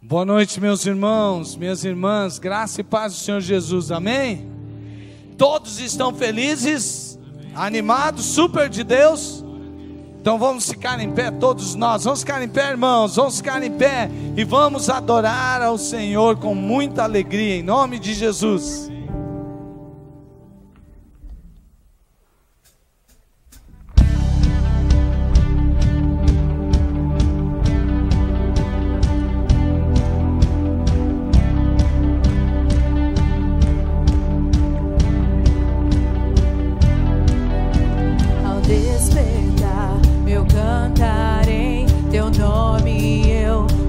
Boa noite, meus irmãos, minhas irmãs, graça e paz do Senhor Jesus, amém? Todos estão felizes, animados, super de Deus? Então vamos ficar em pé, todos nós, vamos ficar em pé, irmãos, vamos ficar em pé e vamos adorar ao Senhor com muita alegria, em nome de Jesus.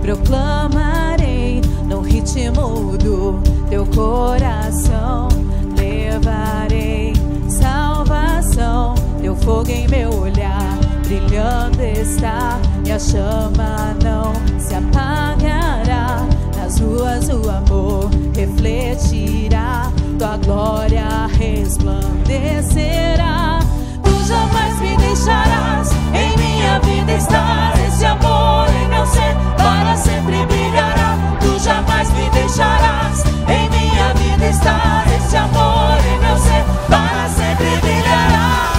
Proclamarei no ritmo do teu coração, levarei salvação, teu fogo em meu olhar, brilhando está, e a chama não se apagará, nas ruas o amor refletirá, tua glória resplandecerá, tu jamais me deixarás, em minha vida estás, esse amor em meu ser para sempre brilhará, tu jamais me deixarás, em minha vida estás, esse amor em meu ser para sempre brilhará.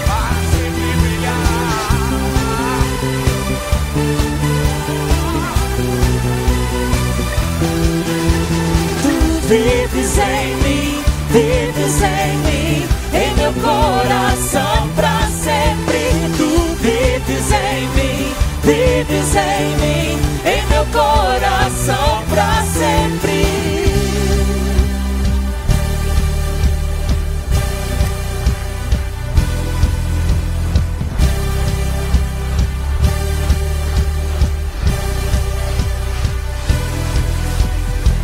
Para sempre brilhará. Tu vives em mim, em meu coração pra sempre. Tu vives em mim, em meu coração pra sempre.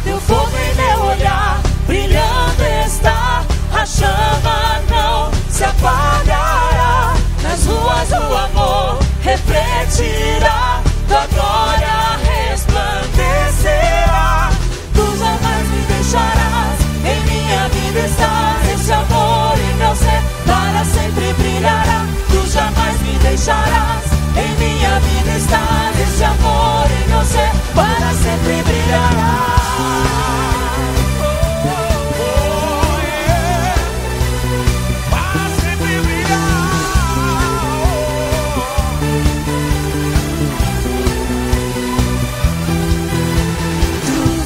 Teu fogo em meu olhar, brilhando está, a chama não se apagará, nas ruas o amor refletirá, tua glória resplandecerá, tu jamais me deixarás, em minha vida estás, esse amor em meu ser para sempre brilhará, tu jamais me deixarás, em minha vida estás, esse amor em meu ser para sempre brilhará.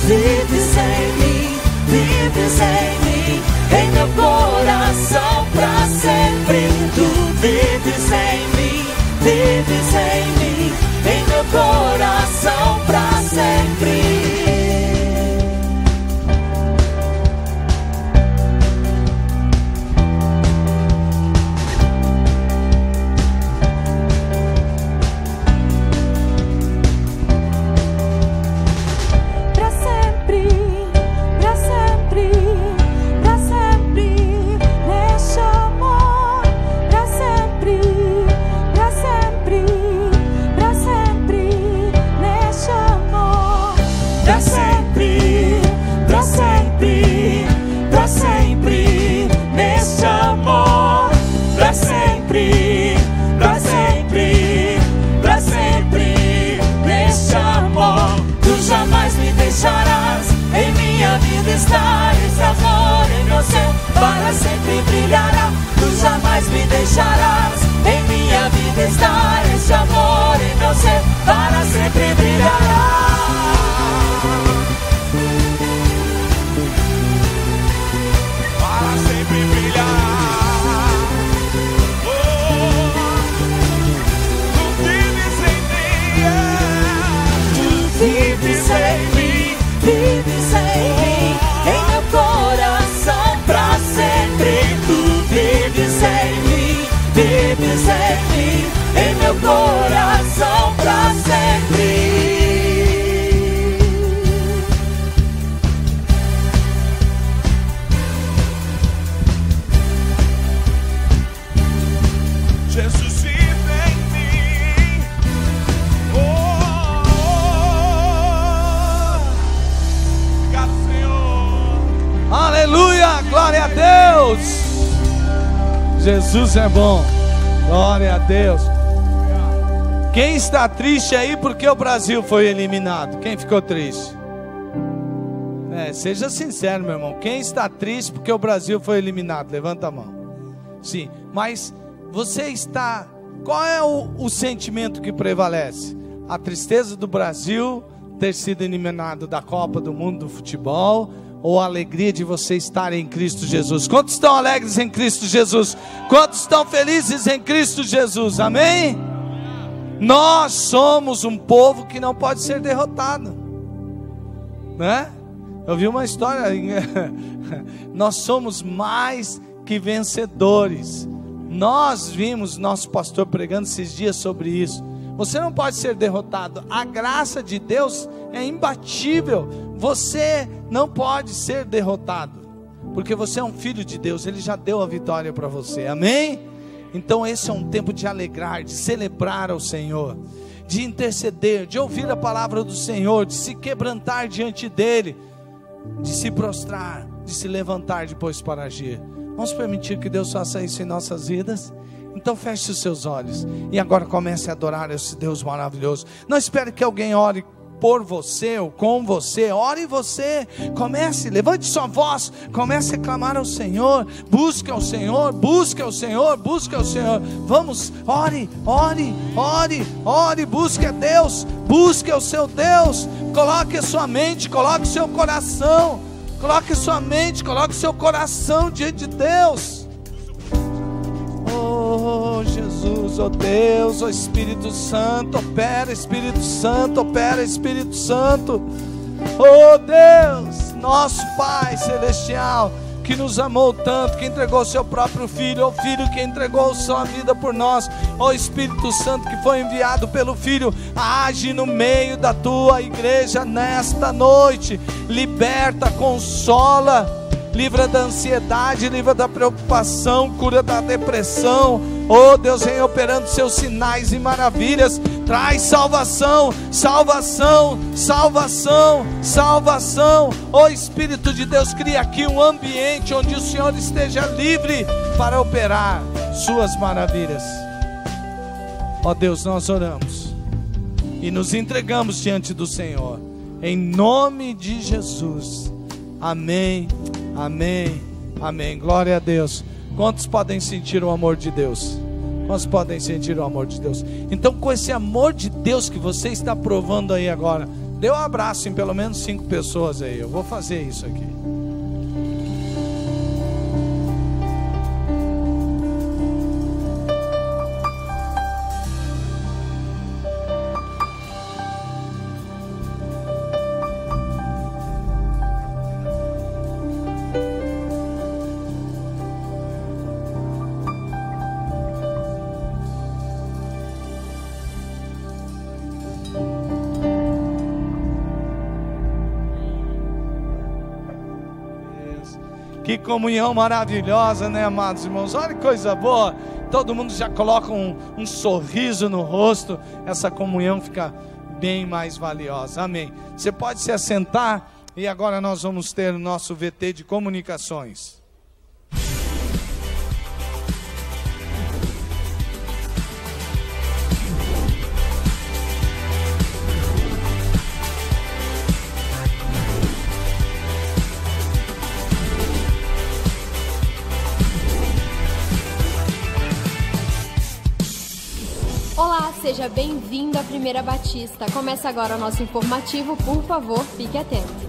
Vives em mim, em meu coração pra sempre. Tu vives em mim, em meu coração pra sempre. Em minha vida está, esse amor em meu ser para sempre brilhará, tu jamais me deixarás, em minha vida está, esse amor em meu ser para sempre brilhará. Para sempre brilhará. Tu vives em mim, vives em meu coração pra sempre. Tu vives em mim, em meu coração pra sempre. Jesus vive em mim. Obrigado, Senhor. Aleluia, glória a Deus. Jesus é bom, glória a Deus. Quem está triste aí porque o Brasil foi eliminado? Quem ficou triste? Seja sincero, meu irmão. Quem está triste porque o Brasil foi eliminado? Levanta a mão. Sim, mas você está... Qual é o sentimento que prevalece? A tristeza do Brasil ter sido eliminado da Copa do Mundo do futebol, ou a alegria de você estar em Cristo Jesus? Quantos estão alegres em Cristo Jesus? Quantos estão felizes em Cristo Jesus? Amém? Nós somos um povo que não pode ser derrotado, né? Eu vi uma história, nós somos mais que vencedores. Nós vimos nosso pastor pregando esses dias sobre isso. Você não pode ser derrotado. A graça de Deus é imbatível. Você não pode ser derrotado, porque você é um filho de Deus. Ele já deu a vitória para você, amém? Então esse é um tempo de alegrar, de celebrar ao Senhor, de interceder, de ouvir a palavra do Senhor, de se quebrantar diante dEle, de se prostrar, de se levantar depois para agir. Vamos permitir que Deus faça isso em nossas vidas? Então feche os seus olhos e agora comece a adorar esse Deus maravilhoso. Não espere que alguém ore por você ou com você. Ore você, comece, levante sua voz, comece a clamar ao Senhor. Busque ao Senhor, busque ao Senhor, busque ao Senhor. Vamos, ore, ore, ore, ore. Busque a Deus, busque o seu Deus. Coloque a sua mente, coloque o seu coração, coloque a sua mente, coloque o seu coração diante de Deus. Oh Jesus, oh Deus, oh Espírito Santo, opera Espírito Santo, opera Espírito Santo. Oh Deus, nosso Pai Celestial, que nos amou tanto, que entregou seu próprio Filho, o Filho que entregou sua vida por nós. Oh Espírito Santo, que foi enviado pelo Filho, age no meio da tua igreja nesta noite. Liberta, consola, livra da ansiedade, livra da preocupação, cura da depressão. Oh Deus, vem operando seus sinais e maravilhas. Traz salvação, salvação, salvação, salvação. Oh Espírito de Deus, cria aqui um ambiente onde o Senhor esteja livre para operar suas maravilhas. Ó Deus, nós oramos e nos entregamos diante do Senhor, em nome de Jesus. Amém, amém, amém. Glória a Deus. Quantos podem sentir o amor de Deus? Quantos podem sentir o amor de Deus? Então, com esse amor de Deus que você está provando aí agora, dê um abraço em pelo menos 5 pessoas aí. Eu vou fazer isso aqui. Que comunhão maravilhosa, né, amados irmãos? Olha que coisa boa. Todo mundo já coloca um sorriso no rosto. Essa comunhão fica bem mais valiosa. Amém. Você pode se assentar e agora nós vamos ter o nosso VT de comunicações. Olá, seja bem-vindo à Primeira Batista. Começa agora o nosso informativo, por favor, fique atento.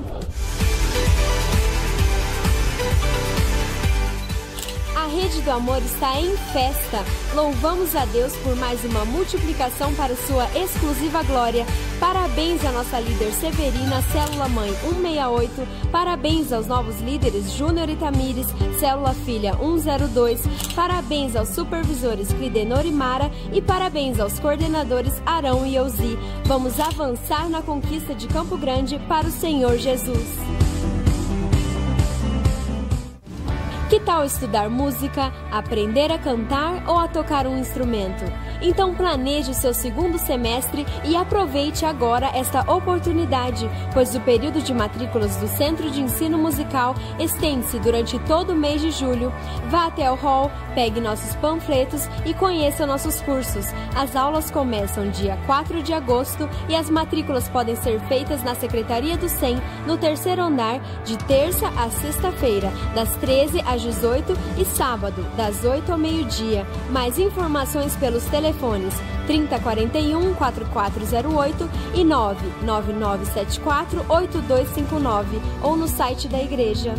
A Rede do Amor está em festa. Louvamos a Deus por mais uma multiplicação para sua exclusiva glória. Parabéns à nossa líder Severina, Célula Mãe 168. Parabéns aos novos líderes Júnior e Tamires, Célula Filha 102. Parabéns aos supervisores Clidenor e Mara. E parabéns aos coordenadores Arão e Euzi. Vamos avançar na conquista de Campo Grande para o Senhor Jesus. Que tal estudar música, aprender a cantar ou a tocar um instrumento? Então planeje o seu segundo semestre e aproveite agora esta oportunidade, pois o período de matrículas do Centro de Ensino Musical estende-se durante todo o mês de julho. Vá até o hall, pegue nossos panfletos e conheça nossos cursos. As aulas começam dia 4 de agosto e as matrículas podem ser feitas na Secretaria do SEM, no terceiro andar, de terça a sexta-feira, das 13 às 18 e sábado, das 8 ao meio-dia. Mais informações pelos telefones 3041-4408 e 99974-8259 ou no site da igreja.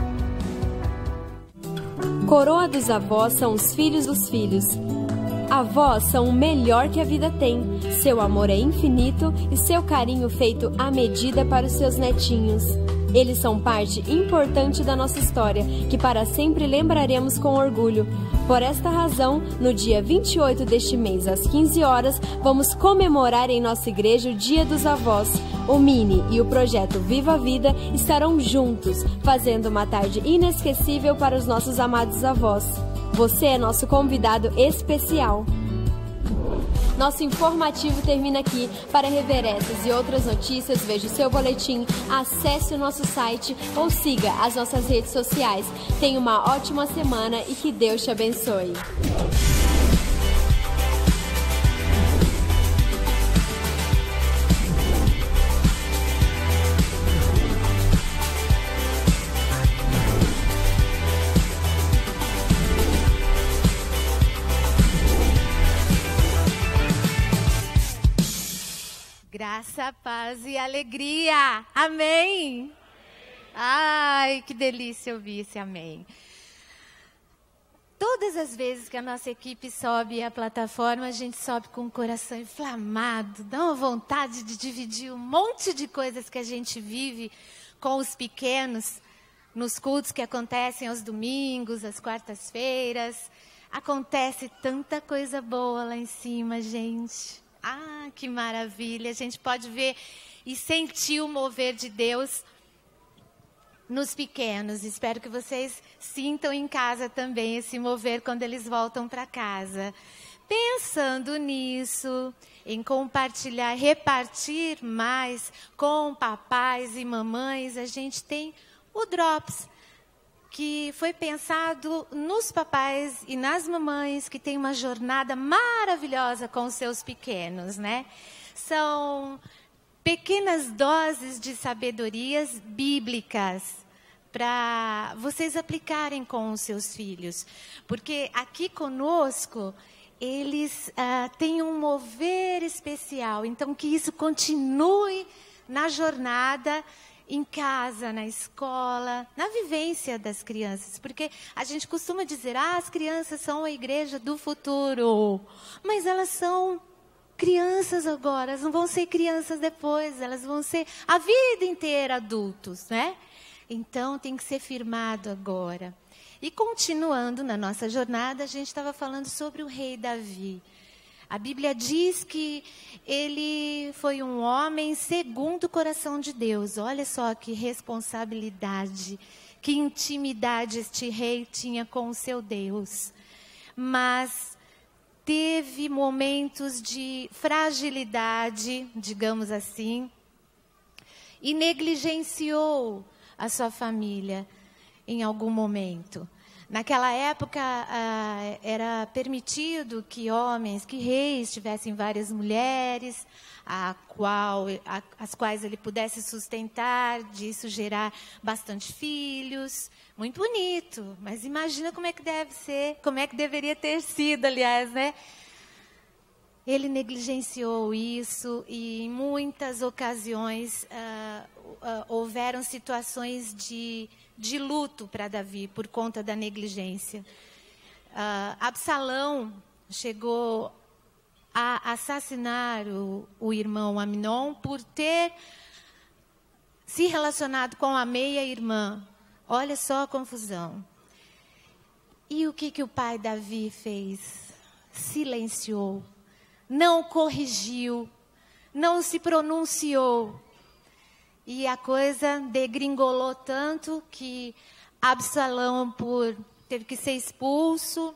Coroa dos avós são os filhos dos filhos. Avós são o melhor que a vida tem. Seu amor é infinito e seu carinho feito à medida para os seus netinhos. Eles são parte importante da nossa história, que para sempre lembraremos com orgulho. Por esta razão, no dia 28 deste mês, às 15 horas, vamos comemorar em nossa igreja o Dia dos Avós. O Mini e o projeto Viva a Vida estarão juntos, fazendo uma tarde inesquecível para os nossos amados avós. Você é nosso convidado especial. Nosso informativo termina aqui. Para rever essas e outras notícias, veja o seu boletim, acesse o nosso site ou siga as nossas redes sociais. Tenha uma ótima semana e que Deus te abençoe. Graça, paz e alegria. Amém? Ai, que delícia ouvir esse amém. Todas as vezes que a nossa equipe sobe a plataforma, a gente sobe com o coração inflamado, dá uma vontade de dividir um monte de coisas que a gente vive com os pequenos, nos cultos que acontecem aos domingos, às quartas-feiras. Acontece tanta coisa boa lá em cima, gente. Ah, que maravilha! A gente pode ver e sentir o mover de Deus nos pequenos. Espero que vocês sintam em casa também esse mover quando eles voltam para casa. Pensando nisso, em compartilhar, repartir mais com papais e mamães, a gente tem o Drops, que foi pensado nos papais e nas mamães que têm uma jornada maravilhosa com os seus pequenos, né? São pequenas doses de sabedorias bíblicas para vocês aplicarem com os seus filhos. Porque aqui conosco, eles têm um mover especial. Então, que isso continue na jornada, em casa, na escola, na vivência das crianças. Porque a gente costuma dizer, as crianças são a igreja do futuro. Mas elas são crianças agora, elas não vão ser crianças depois, elas vão ser a vida inteira adultos, né? Então tem que ser firmado agora. E continuando na nossa jornada, a gente estava falando sobre o rei Davi. A Bíblia diz que ele foi um homem segundo o coração de Deus. Olha só que responsabilidade, que intimidade este rei tinha com o seu Deus. Mas teve momentos de fragilidade, digamos assim, e negligenciou a sua família em algum momento. Naquela época, era permitido que homens, que reis tivessem várias mulheres, as quais ele pudesse sustentar, disso gerar bastante filhos. Muito bonito, mas imagina como é que deve ser, como é que deveria ter sido, aliás, né? Ele negligenciou isso e em muitas ocasiões houveram situações de luto para Davi por conta da negligência. Absalão chegou a assassinar o irmão Amnon por ter se relacionado com a meia-irmã. Olha só a confusão. E o que o pai Davi fez? Silenciou, não corrigiu, não se pronunciou. E a coisa degringolou tanto que Absalão, por teve que ser expulso.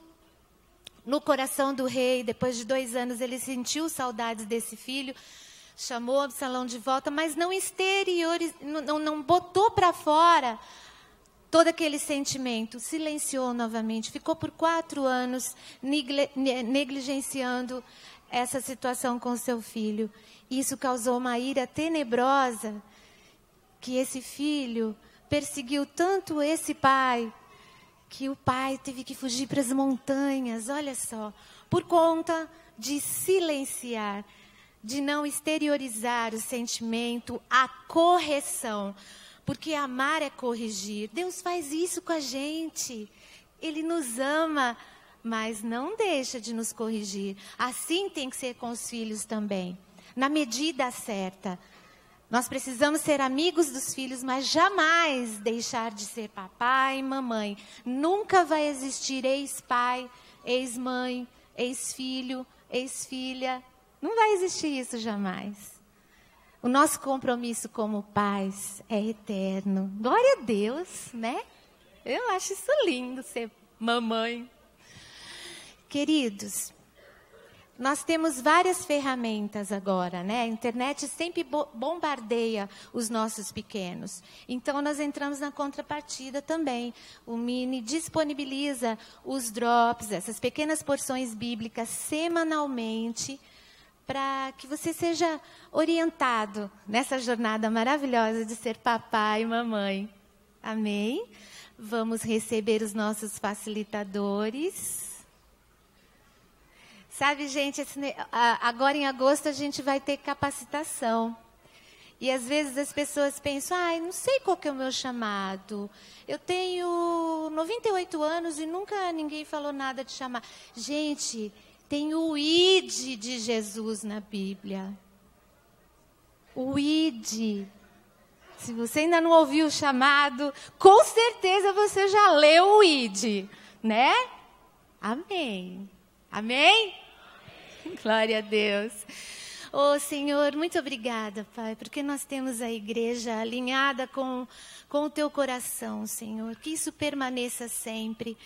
No coração do rei, depois de 2 anos, ele sentiu saudades desse filho, chamou Absalão de volta, mas não botou para fora todo aquele sentimento, silenciou novamente, ficou por 4 anos negligenciando essa situação com seu filho. Isso causou uma ira tenebrosa, que esse filho perseguiu tanto esse pai, que o pai teve que fugir para as montanhas, olha só, por conta de silenciar, de não exteriorizar o sentimento, a correção. Porque amar é corrigir. Deus faz isso com a gente. Ele nos ama, mas não deixa de nos corrigir. Assim tem que ser com os filhos também, na medida certa. Nós precisamos ser amigos dos filhos, mas jamais deixar de ser papai e mamãe. Nunca vai existir ex-pai, ex-mãe, ex-filho, ex-filha. Não vai existir isso jamais. O nosso compromisso como pais é eterno. Glória a Deus, né? Eu acho isso lindo, ser mamãe. Queridos, nós temos várias ferramentas agora, né? A internet sempre bombardeia os nossos pequenos. Então, nós entramos na contrapartida também. O Mini disponibiliza os drops, essas pequenas porções bíblicas, semanalmente, para que você seja orientado nessa jornada maravilhosa de ser papai e mamãe. Amém? Vamos receber os nossos facilitadores. Sabe, gente, agora em agosto a gente vai ter capacitação. E às vezes as pessoas pensam, não sei qual que é o meu chamado. Eu tenho 98 anos e nunca ninguém falou nada de chamar. Gente, tem o ID de Jesus na Bíblia. O ID. Se você ainda não ouviu o chamado, com certeza você já leu o ID, né? Amém. Amém? Glória a Deus. Oh, Senhor, muito obrigada, Pai, porque nós temos a igreja alinhada com o Teu coração, Senhor. Que isso permaneça sempre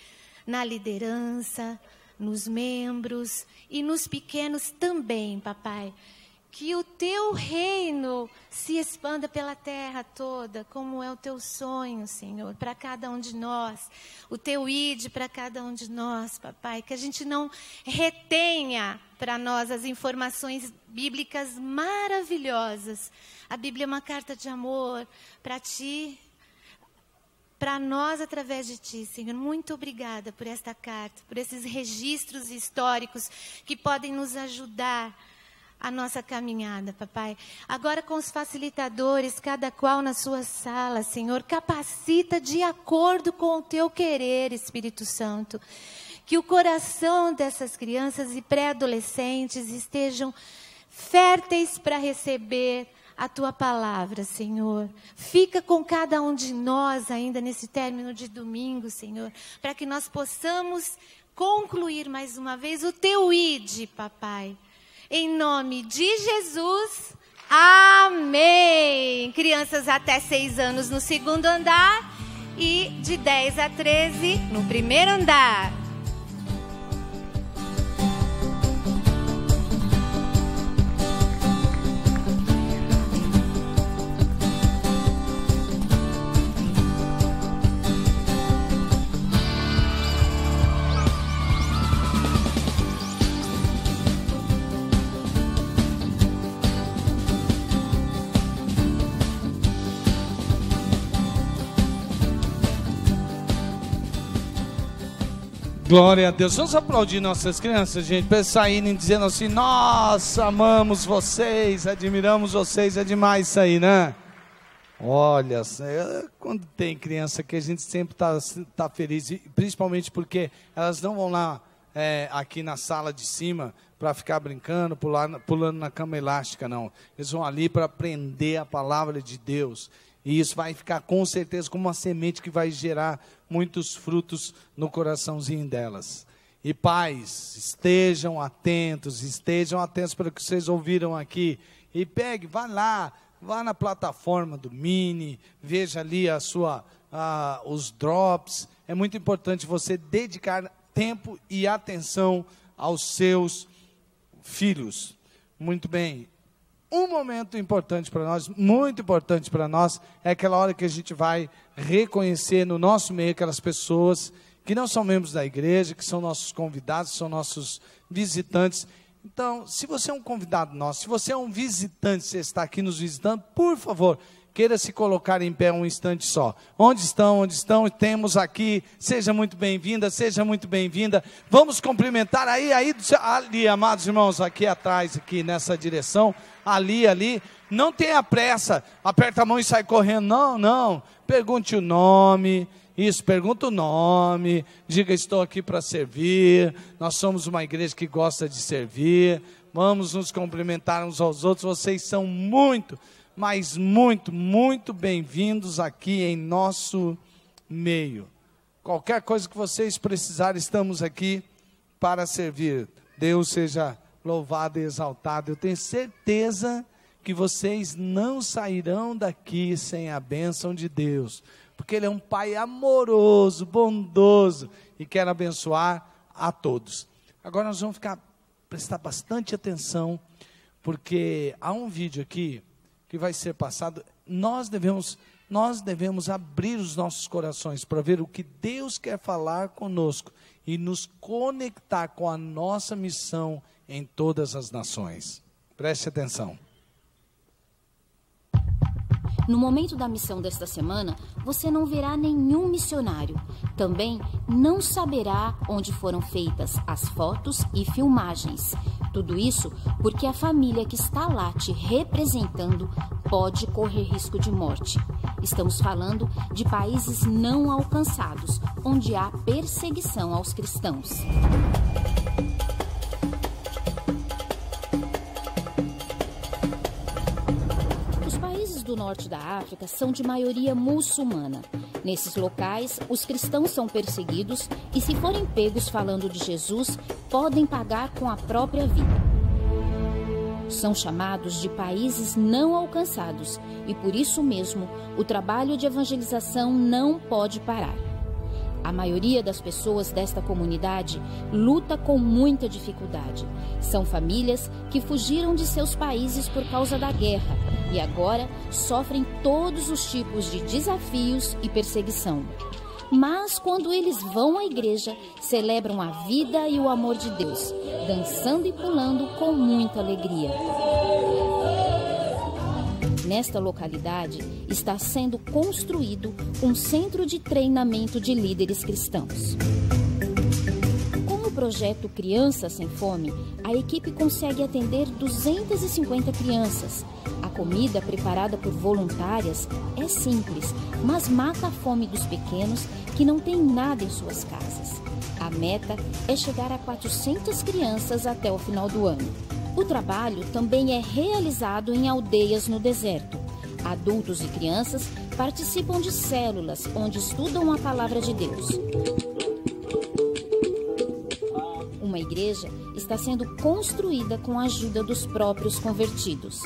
na liderança, nos membros e nos pequenos também, Papai. Que o Teu reino se expanda pela terra toda, como é o Teu sonho, Senhor, para cada um de nós. O Teu ID para cada um de nós, Papai. Que a gente não retenha para nós as informações bíblicas maravilhosas. A Bíblia é uma carta de amor para Ti, para nós através de Ti, Senhor. Muito obrigada por esta carta, por esses registros históricos que podem nos ajudar a nossa caminhada, Papai. Agora com os facilitadores, cada qual na sua sala, Senhor, capacita de acordo com o Teu querer, Espírito Santo. Que o coração dessas crianças e pré-adolescentes estejam férteis para receber a Tua palavra, Senhor. Fica com cada um de nós ainda nesse término de domingo, Senhor, para que nós possamos concluir mais uma vez o Teu ID, Papai. Em nome de Jesus, amém. Crianças até 6 anos no 2º andar e de 10 a 13 no 1º andar. Glória a Deus. Vamos aplaudir nossas crianças, gente, para eles saírem dizendo assim: nossa, amamos vocês, admiramos vocês. É demais isso aí, né? Olha, quando tem criança que a gente sempre tá feliz, principalmente porque elas não vão lá aqui na sala de cima para ficar brincando, pulando na cama elástica, não. Eles vão ali para aprender a palavra de Deus. E isso vai ficar com certeza como uma semente que vai gerar muitos frutos no coraçãozinho delas. E pais, estejam atentos para o que vocês ouviram aqui. E vá lá, vá na plataforma do Mini, veja ali os drops. É muito importante você dedicar tempo e atenção aos seus filhos. Muito bem. Um momento importante para nós, muito importante para nós, é aquela hora que a gente vai reconhecer no nosso meio aquelas pessoas que não são membros da igreja, que são nossos convidados, são nossos visitantes. Então, se você é um convidado nosso, se você é um visitante, você está aqui nos visitando, por favor, queira se colocar em pé um instante só. Onde estão? Onde estão? Temos aqui, seja muito bem-vinda, seja muito bem-vinda. Vamos cumprimentar ali, amados irmãos, aqui atrás, aqui nessa direção, ali. Não tenha pressa, aperta a mão e sai correndo. Não. Pergunte o nome. Isso, pergunta o nome, diga: estou aqui para servir, nós somos uma igreja que gosta de servir, vamos nos cumprimentar uns aos outros. Vocês são muito, mas muito bem-vindos aqui em nosso meio. Qualquer coisa que vocês precisarem, estamos aqui para servir. Deus seja louvado e exaltado. Eu tenho certeza que vocês não sairão daqui sem a bênção de Deus, porque Ele é um Pai amoroso, bondoso e quer abençoar a todos. Agora nós vamos prestar bastante atenção, porque há um vídeo aqui que vai ser passado. Nós devemos abrir os nossos corações para ver o que Deus quer falar conosco e nos conectar com a nossa missão em todas as nações. Preste atenção. No momento da missão desta semana, você não verá nenhum missionário. Também não saberá onde foram feitas as fotos e filmagens. Tudo isso porque a família que está lá te representando pode correr risco de morte. Estamos falando de países não alcançados, onde há perseguição aos cristãos. Do norte da África são de maioria muçulmana. Nesses locais, os cristãos são perseguidos e, se forem pegos falando de Jesus, podem pagar com a própria vida. São chamados de países não alcançados e, por isso mesmo, o trabalho de evangelização não pode parar. A maioria das pessoas desta comunidade luta com muita dificuldade. São famílias que fugiram de seus países por causa da guerra e agora sofrem todos os tipos de desafios e perseguição. Mas quando eles vão à igreja, celebram a vida e o amor de Deus, dançando e pulando com muita alegria. Nesta localidade está sendo construído um centro de treinamento de líderes cristãos. Com o projeto Crianças Sem Fome, a equipe consegue atender 250 crianças. A comida preparada por voluntárias é simples, mas mata a fome dos pequenos que não têm nada em suas casas. A meta é chegar a 400 crianças até o final do ano. O trabalho também é realizado em aldeias no deserto. Adultos e crianças participam de células onde estudam a palavra de Deus. Uma igreja está sendo construída com a ajuda dos próprios convertidos.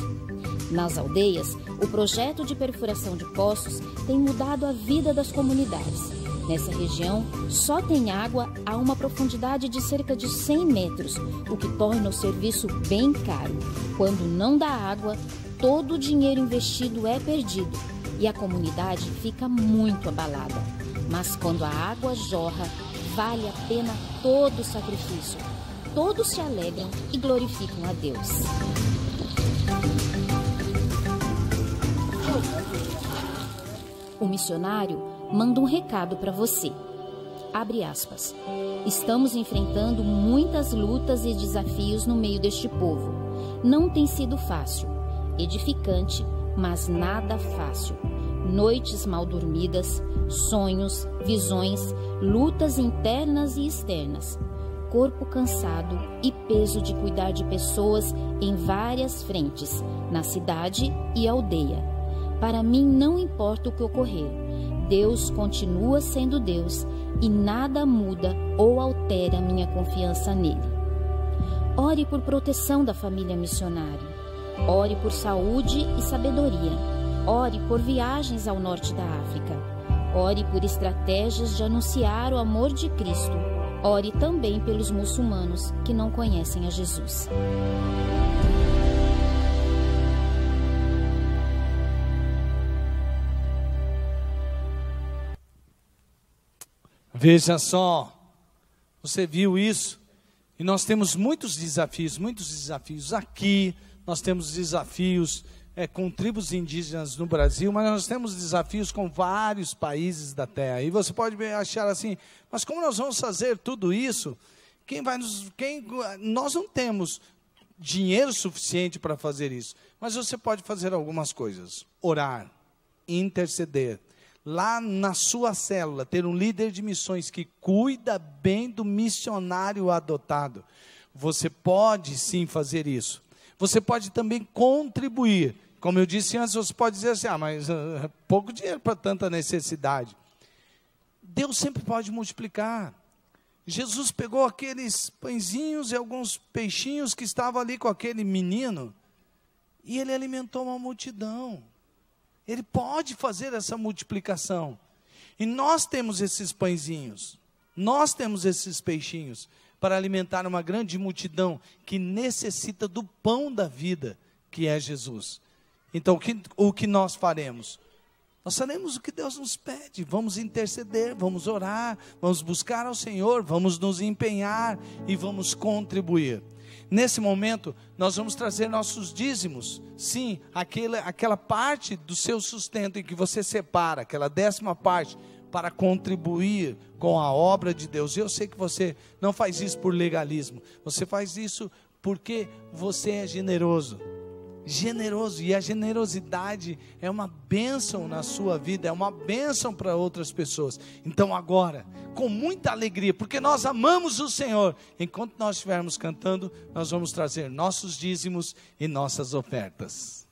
Nas aldeias, o projeto de perfuração de poços tem mudado a vida das comunidades. Nessa região, só tem água a uma profundidade de cerca de 100 metros, o que torna o serviço bem caro. Quando não dá água, todo o dinheiro investido é perdido e a comunidade fica muito abalada. Mas quando a água jorra, vale a pena todo o sacrifício. Todos se alegram e glorificam a Deus. O missionário manda um recado para você. Abre aspas. Estamos enfrentando muitas lutas e desafios no meio deste povo. Não tem sido fácil, edificante, mas nada fácil. Noites mal dormidas, sonhos, visões, lutas internas e externas. Corpo cansado e peso de cuidar de pessoas em várias frentes, na cidade e aldeia. Para mim não importa o que ocorrer. Deus continua sendo Deus e nada muda ou altera minha confiança nele. Ore por proteção da família missionária. Ore por saúde e sabedoria. Ore por viagens ao norte da África. Ore por estratégias de anunciar o amor de Cristo. Ore também pelos muçulmanos que não conhecem a Jesus. Veja só, você viu isso? E nós temos muitos desafios aqui, nós temos desafios com tribos indígenas no Brasil, mas nós temos desafios com vários países da terra. E você pode achar assim, mas como nós vamos fazer tudo isso? Nós não temos dinheiro suficiente para fazer isso, mas você pode fazer algumas coisas: orar, interceder. Lá na sua célula, ter um líder de missões que cuida bem do missionário adotado. Você pode sim fazer isso. Você pode também contribuir. Como eu disse antes, você pode dizer assim, mas pouco dinheiro para tanta necessidade. Deus sempre pode multiplicar. Jesus pegou aqueles pãezinhos e alguns peixinhos que estavam ali com aquele menino, e ele alimentou uma multidão. Ele pode fazer essa multiplicação. E nós temos esses pãezinhos, nós temos esses peixinhos para alimentar uma grande multidão que necessita do pão da vida, que é Jesus. Então, o que nós faremos? Nós faremos o que Deus nos pede. Vamos interceder, vamos orar, vamos buscar ao Senhor, vamos nos empenhar e vamos contribuir. Nesse momento, nós vamos trazer nossos dízimos. Sim, aquela parte do seu sustento em que você separa, aquela 10ª parte, para contribuir com a obra de Deus. Eu sei que você não faz isso por legalismo. Você faz isso porque você é generoso. E a generosidade é uma bênção na sua vida, é uma bênção para outras pessoas. Então agora, com muita alegria, porque nós amamos o Senhor, enquanto nós estivermos cantando, nós vamos trazer nossos dízimos e nossas ofertas.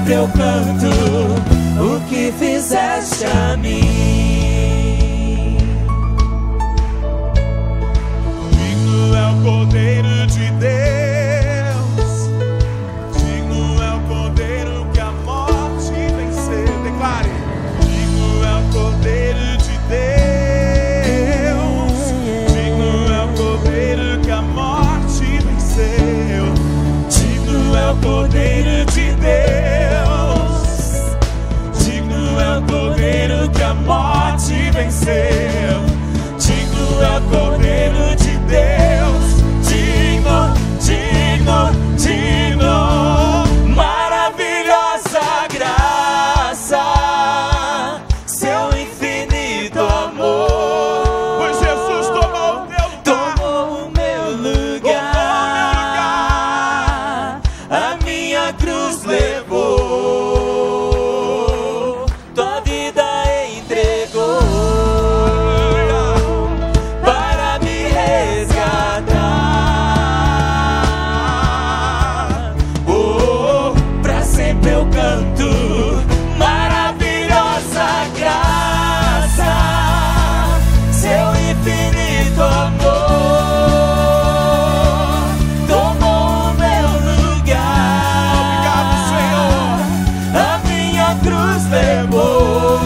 sempre eu canto o que fizeste a mim. Digno é o Cordeiro de Deus, digno é o Cordeiro que a morte venceu. Declare: digno é o Cordeiro de Deus, digno é o Cordeiro que a morte venceu. Digno é o Cordeiro de Deus, digno é o Cordeiro que a morte venceu. Digno é o Cordeiro de Deus, digno, digno, digno. Maravilhosa graça, seu infinito amor. Pois Jesus tomou o teu lugar, tomou o meu lugar, a minha cruz levou, tua vida entregou para me resgatar. Oh, pra sempre eu canto maravilhosa graça, seu infinito amor tomou o meu lugar. Obrigado, Senhor. A minha cruz levou,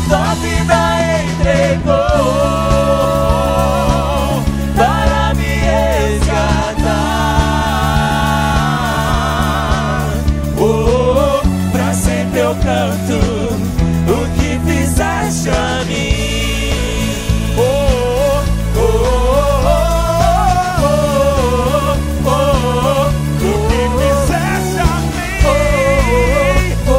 tua vida entregou para me resgatar. Oh, pra sempre eu canto o que fizeste a mim. Oh, oh, oh, oh, oh, oh, O que fizeste a mim. oh,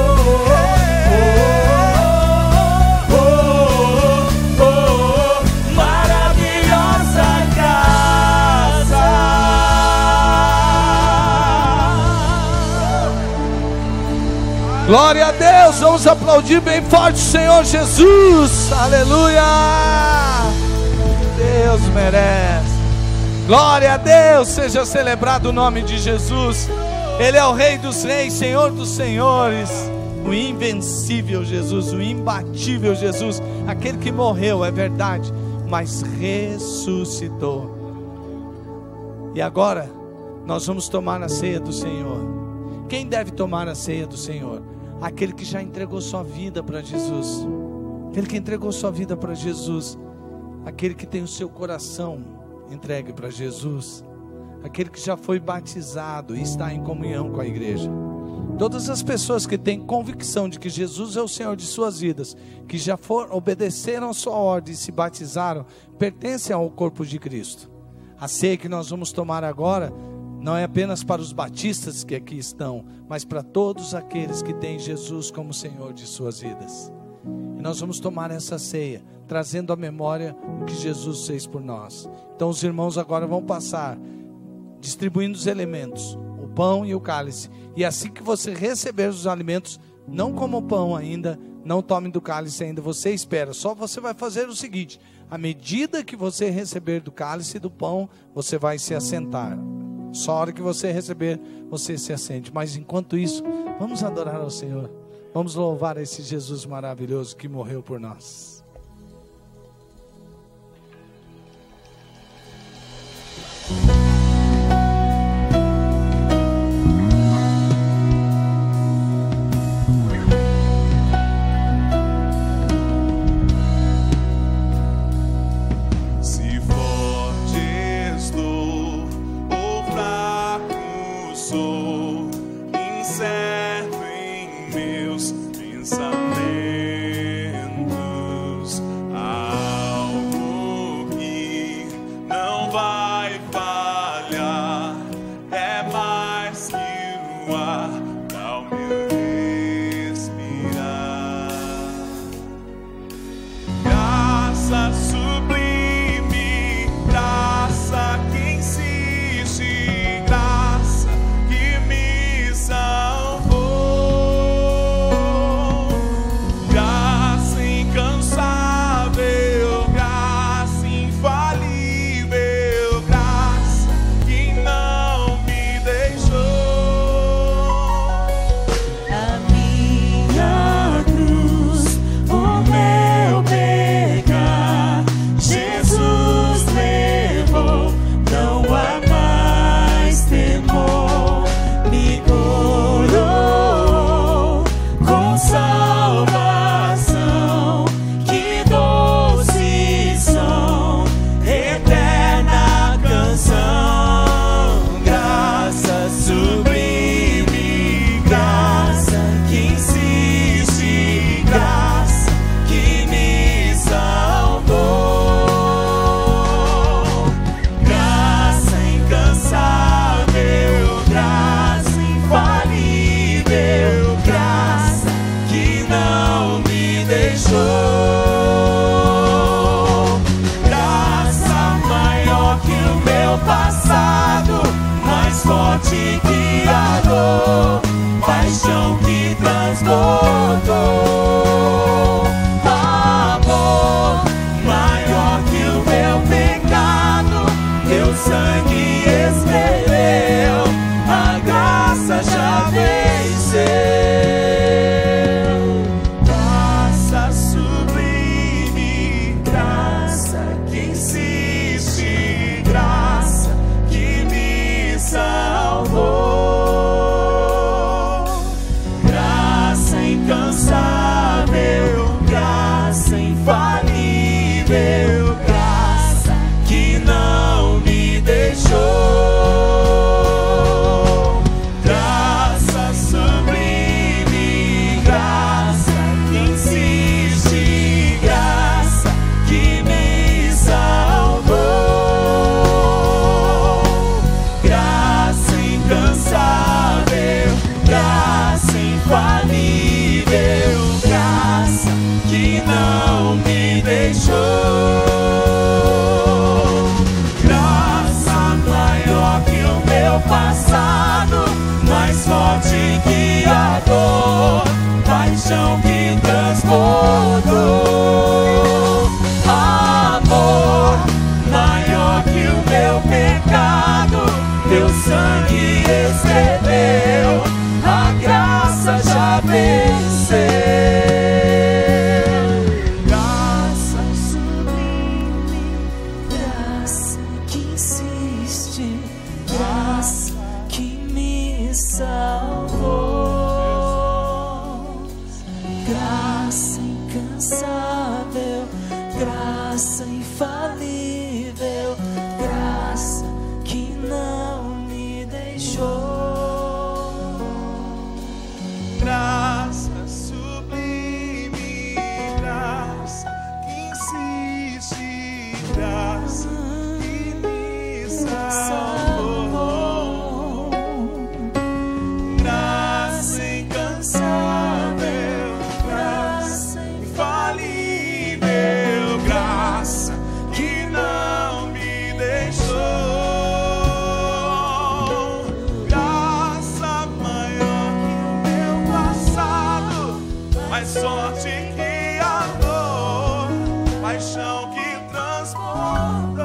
oh, oh, maravilhosa graça. Glória a Deus, vamos aplaudir bem forte o Senhor Jesus, aleluia, Deus merece, glória a Deus, seja celebrado o nome de Jesus, Ele é o Rei dos Reis, Senhor dos Senhores, o invencível Jesus, o imbatível Jesus, aquele que morreu, é verdade, mas ressuscitou. E agora, nós vamos tomar a ceia do Senhor. Quem deve tomar a ceia do Senhor? Aquele que já entregou sua vida para Jesus, aquele que entregou sua vida para Jesus, aquele que tem o seu coração entregue para Jesus, aquele que já foi batizado e está em comunhão com a igreja. Todas as pessoas que têm convicção de que Jesus é o Senhor de suas vidas, que já obedeceram a sua ordem e se batizaram, pertencem ao corpo de Cristo. A ceia que nós vamos tomar agora não é apenas para os batistas que aqui estão, mas para todos aqueles que têm Jesus como Senhor de suas vidas. E nós vamos tomar essa ceia, trazendo à memória o que Jesus fez por nós. Então os irmãos agora vão passar, distribuindo os elementos, o pão e o cálice. E assim que você receber os alimentos, não coma o pão ainda, não tome do cálice ainda, você espera. Só você vai fazer o seguinte: à medida que você receber do cálice e do pão, você vai se assentar. Só a hora que você receber, você se assente. Mas enquanto isso, vamos adorar ao Senhor. Vamos louvar esse Jesus maravilhoso que morreu por nós. Se forte estou ou fraco sou, incerto em meus pensamentos, algo que não vai falhar, é mais que o ar ao meu respirar. Graça sublime, graça que insiste, graça que me salvou, graça incansável, graça infalível, graça que não me deixou. guiador, paixão que transbordou, amor maior que o meu pecado, teu sangue escreveu, a graça já venceu. Graça sublime, graça que insiste, graça que me salvou, graça incansável, graça infalível, graça que não me deixou, graça sublime, graça que insiste, graça que me salvou, graça incansável, graça infalível, graça que não me deixou, graça maior que o meu passado, mais forte que a dor, paixão que transbordou, amor maior que o meu pecado, teu sangue escreveu, a graça já venceu. Graça sublime, graça que insiste, graça que me salvou, graça incansável, graça infalível, graça que não me deixou, graça sublime, graça que insiste, graça que me salvou, graça incansável, graça infalível, graça que não me deixou, graça maior que o meu passado, mais sorte que a dor, paixão que transbordou,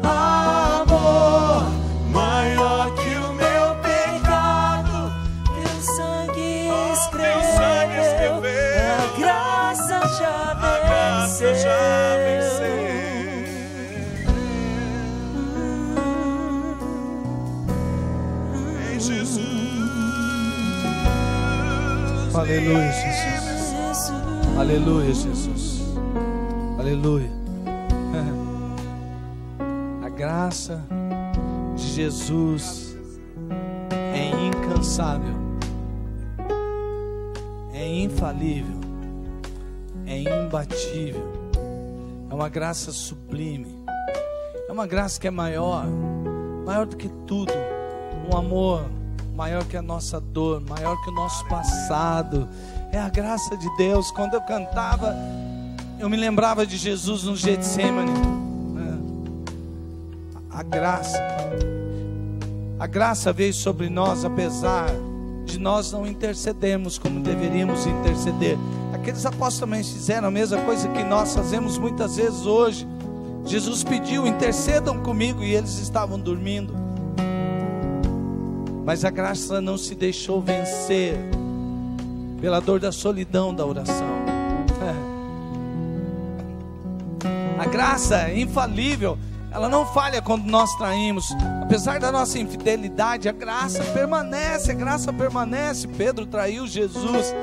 amor maior que o meu pecado, teu sangue escreveu, a graça já venceu. Em Jesus. Aleluia, Jesus. Aleluia, Jesus. Aleluia. A graça de Jesus é incansável, é infalível, é imbatível. É uma graça sublime. É uma graça que é maior do que tudo. Um amor maior que a nossa dor, maior que o nosso passado. É a graça de Deus. Quando eu cantava, eu me lembrava de Jesus no Getsemane. A graça veio sobre nós, apesar de nós não intercedermos como deveríamos interceder. Aqueles apóstolos também fizeram a mesma coisa que nós fazemos muitas vezes hoje. Jesus pediu: intercedam comigo, e eles estavam dormindo. Mas a graça não se deixou vencer pela dor da solidão da oração. A graça é infalível. Ela não falha quando nós traímos. Apesar da nossa infidelidade, a graça permanece. Pedro traiu Jesus,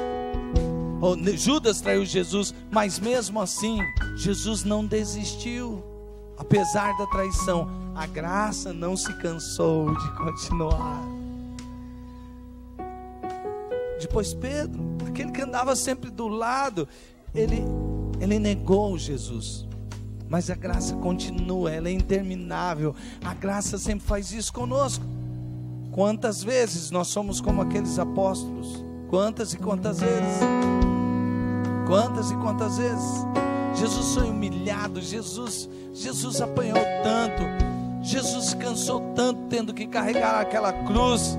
Judas traiu Jesus, mas mesmo assim Jesus não desistiu. Apesar da traição, a graça não se cansou de continuar. Depois Pedro, aquele que andava sempre do lado, ele negou Jesus. Mas a graça continua, ela é interminável. A graça sempre faz isso conosco. Quantas vezes nós somos como aqueles apóstolos? Quantas e quantas vezes? Quantas e quantas vezes? Jesus foi humilhado, Jesus apanhou tanto. Jesus se cansou tanto tendo que carregar aquela cruz,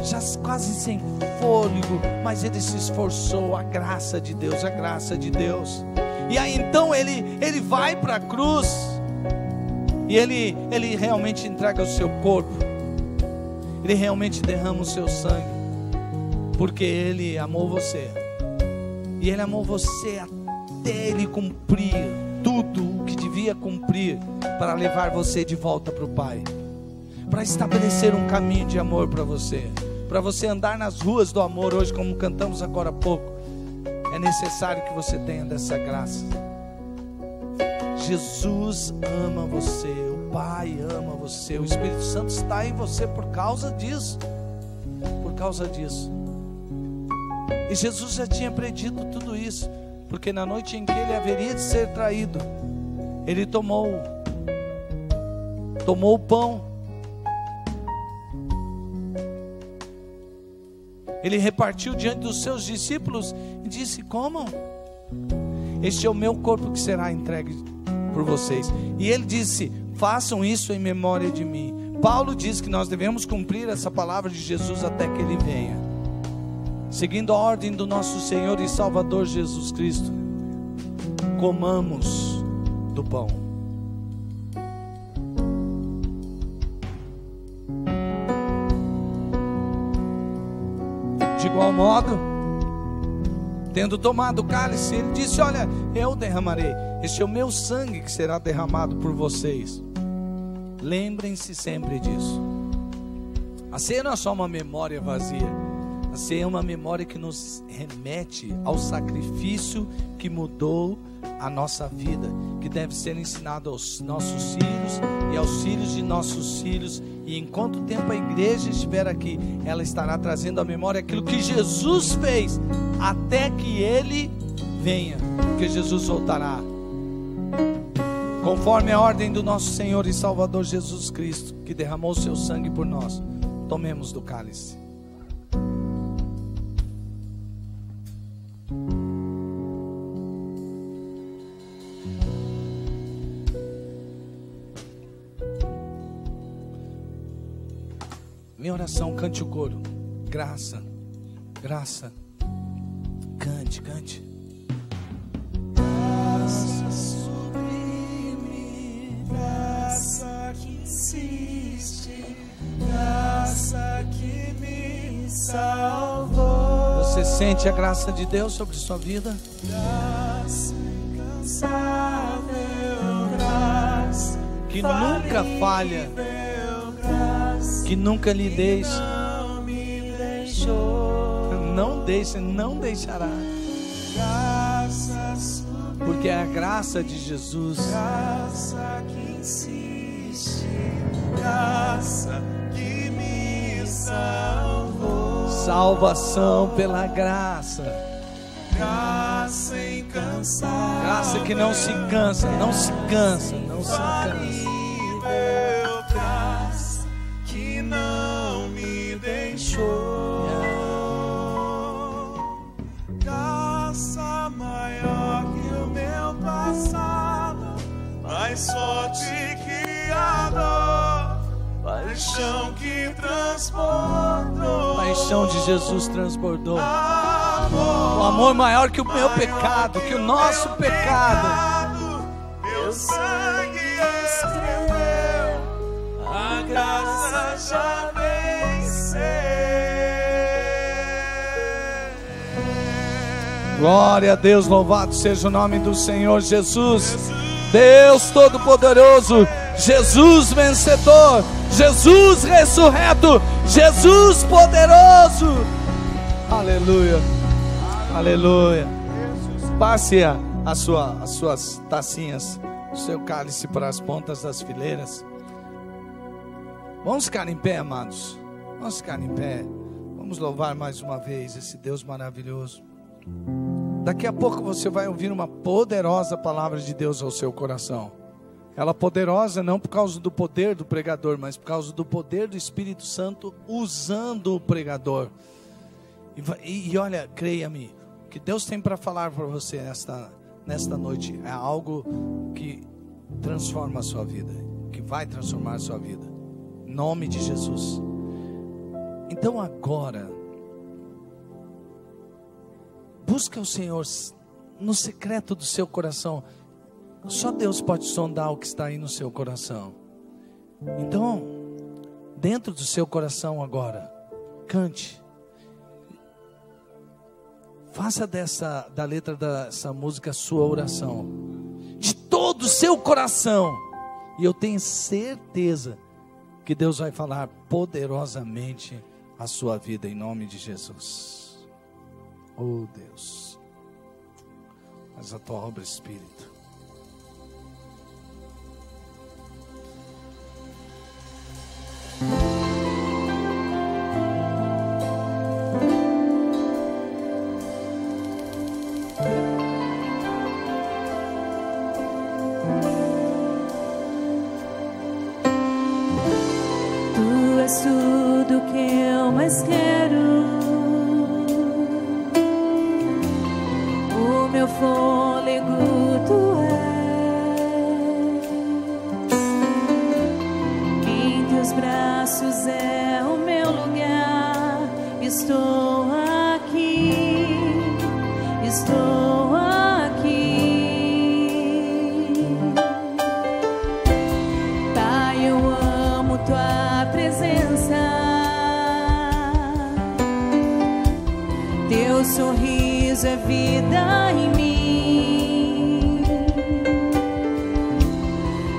já quase sem fôlego, mas ele se esforçou. A graça de Deus, a graça de Deus. E aí então ele vai para a cruz, e ele realmente entrega o seu corpo, ele realmente derrama o seu sangue, porque ele amou você, e ele amou você até ele cumprir tudo o que devia cumprir, para levar você de volta para o Pai, para estabelecer um caminho de amor para você andar nas ruas do amor hoje, como cantamos agora há pouco. É necessário que você tenha dessa graça. Jesus ama você, o Pai ama você, o Espírito Santo está em você por causa disso. Por causa disso. E Jesus já tinha predito tudo isso, porque na noite em que ele haveria de ser traído, ele tomou o pão, ele repartiu diante dos seus discípulos e disse: comam, este é o meu corpo que será entregue por vocês. E ele disse: façam isso em memória de mim. Paulo diz que nós devemos cumprir essa palavra de Jesus até que ele venha, seguindo a ordem do nosso Senhor e Salvador Jesus Cristo. Comamos do pão. De igual modo, tendo tomado o cálice, ele disse: olha, eu derramarei, este é o meu sangue que será derramado por vocês. Lembrem-se sempre disso. A ceia não é só uma memória vazia, a ceia é uma memória que nos remete ao sacrifício que mudou a nossa vida, que deve ser ensinado aos nossos filhos e aos filhos de nossos filhos. E enquanto tempo a igreja estiver aqui, ela estará trazendo à memória aquilo que Jesus fez, até que ele venha, porque Jesus voltará, conforme a ordem do nosso Senhor e Salvador Jesus Cristo, que derramou o seu sangue por nós. Tomemos do cálice. Minha oração, cante o coro. Graça, graça. Cante, cante. Graça sublime, graça que insiste, graça que me salvou. Você sente a graça de Deus sobre sua vida? Graça incansável, graça que nunca falha, que nunca lhe deixa, não me deixou, não deixa, não deixará, porque é a graça de Jesus, graça que insiste, graça que me salvou, salvação pela graça, graça incansável, graça que não se cansa, não se cansa, não se cansa. Não me deixou, graça maior que o meu passado, mais forte que a dor, paixão que transbordou, Paixão de Jesus transbordou, amor, o amor maior que o meu pecado, que o nosso pecado, meu sangue escreveu, a graça já venceu. Glória a Deus, louvado seja o nome do Senhor Jesus, Deus Todo-Poderoso, Jesus vencedor, Jesus ressurreto, Jesus poderoso. Aleluia, aleluia. Passe as suas tacinhas, o seu cálice para as pontas das fileiras. Vamos ficar em pé, amados. Vamos ficar em pé. Vamos louvar mais uma vez esse Deus maravilhoso. Daqui a pouco você vai ouvir uma poderosa palavra de Deus ao seu coração. Ela poderosa não por causa do poder do pregador, mas por causa do poder do Espírito Santo usando o pregador. E olha, creia-me, o que Deus tem para falar para você nesta noite é algo que transforma a sua vida, que vai transformar a sua vida. Em nome de Jesus. Então agora, busca o Senhor no secreto do seu coração. Só Deus pode sondar o que está aí no seu coração. Então, dentro do seu coração agora, cante. Faça da letra dessa música sua oração, de todo o seu coração. E eu tenho certeza que Deus vai falar poderosamente a sua vida, em nome de Jesus. Oh Deus, faz a tua obra, Espírito. Tu és tudo que eu mais quero. O meu fôlego tu és. Em teus braços é o meu lugar. Estou aqui, estou aqui. Pai, eu amo tua presença. Teu sorriso é vida em mim.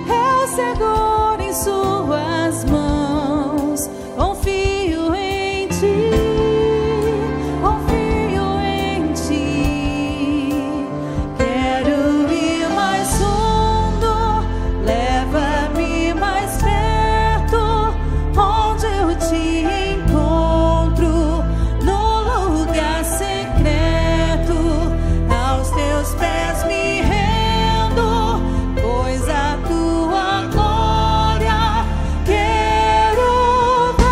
Eu seguro em suas mãos. Confio em ti, confio em ti. Quero ir mais fundo, leva-me mais perto, onde eu te encontro, no lugar secreto. Aos teus pés me rendo, pois a tua glória quero ver.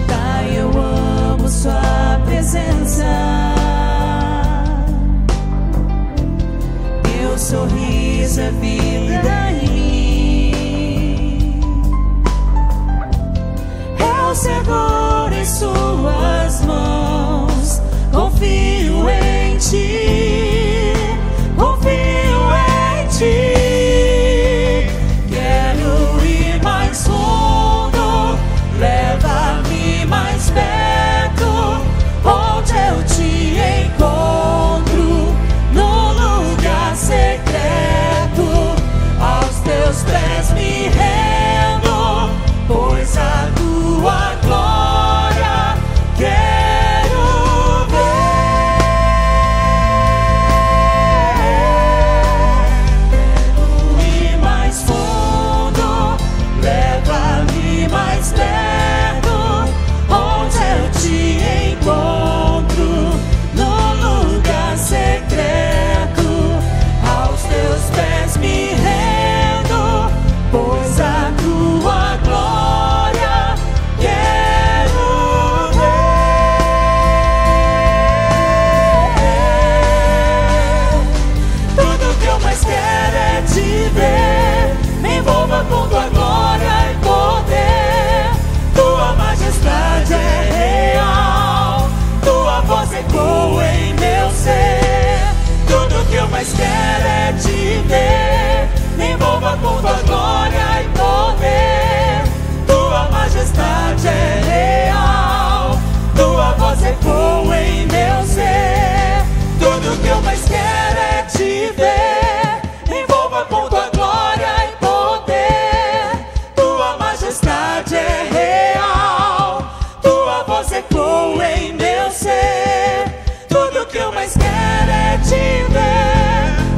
Pai, eu amo sua presença. Teu sorriso é vida em mim. Eu seguro em suas mãos. Confio em ti, confio em ti. Quero ir mais fundo, leva-me mais perto, onde eu te encontro, no lugar secreto. Aos teus pés me rendo, pois a tua glória quero ver. Quero ir mais fundo, leva-me mais perto, onde eu te encontro, no lugar secreto. Aos teus pés me rendo, pois a tua glória quero ver. Tudo que eu mais quero é te ver. Me envolva com tua glória e poder. Tua majestade é real, tua voz ecoa em meu ser. Tudo que eu mais quero é te ver. Me envolva com tua glória e poder. Tua majestade é real, tua voz ecoa em meu ser. Tudo que eu mais quero é te ver. Me envolva com tua glória e poder. Tua majestade é real, tua voz ecoa em meu ser. Tudo que eu mais quero é te ver.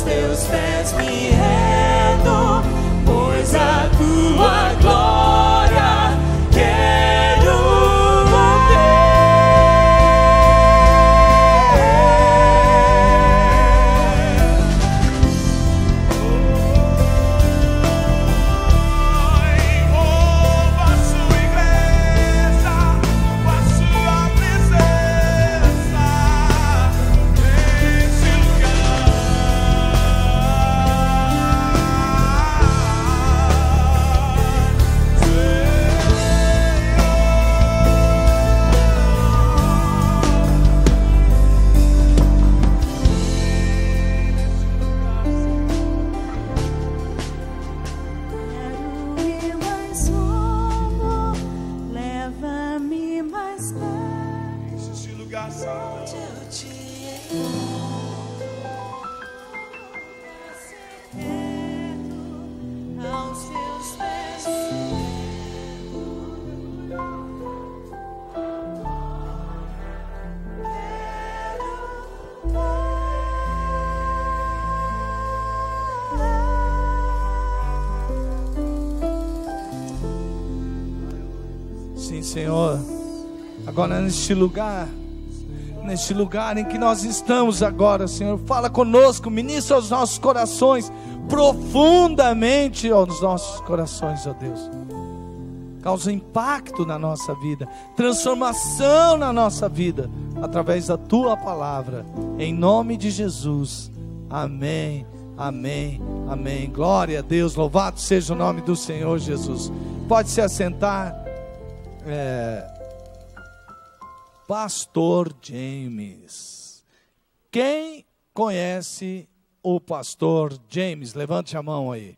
teus pés me rendo, pois a tua glória quero ver. Envolva a sua igreja com a sua presença nesse Quero ir mais fundo, leva-me mais perto. Este lugar santo. Eu te encontro, perto, aos teus pés. Sim, Senhor. Agora neste lugar em que nós estamos agora, Senhor, fala conosco, ministra aos nossos corações, profundamente aos nossos corações, ó Deus. Causa impacto na nossa vida, transformação na nossa vida, através da Tua palavra, em nome de Jesus. Amém, amém, amém. Glória a Deus, louvado seja o nome do Senhor Jesus. Pode se assentar. Pastor James. Quem conhece o pastor James? Levante a mão aí.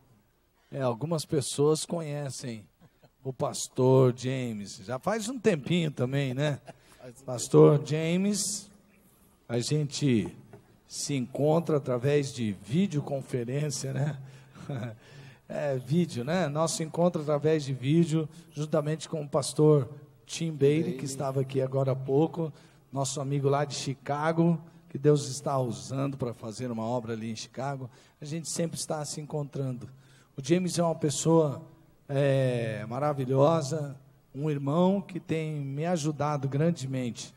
Algumas pessoas conhecem o pastor James. Já faz um tempinho também, né? Pastor James, a gente se encontra através de videoconferência, né? Vídeo, né? Nosso encontro através de vídeo, juntamente com o pastor Tim Bailey, que estava aqui agora há pouco, nosso amigo lá de Chicago, que Deus está usando para fazer uma obra ali em Chicago. A gente sempre está se encontrando. O James é uma pessoa maravilhosa, um irmão que tem me ajudado grandemente,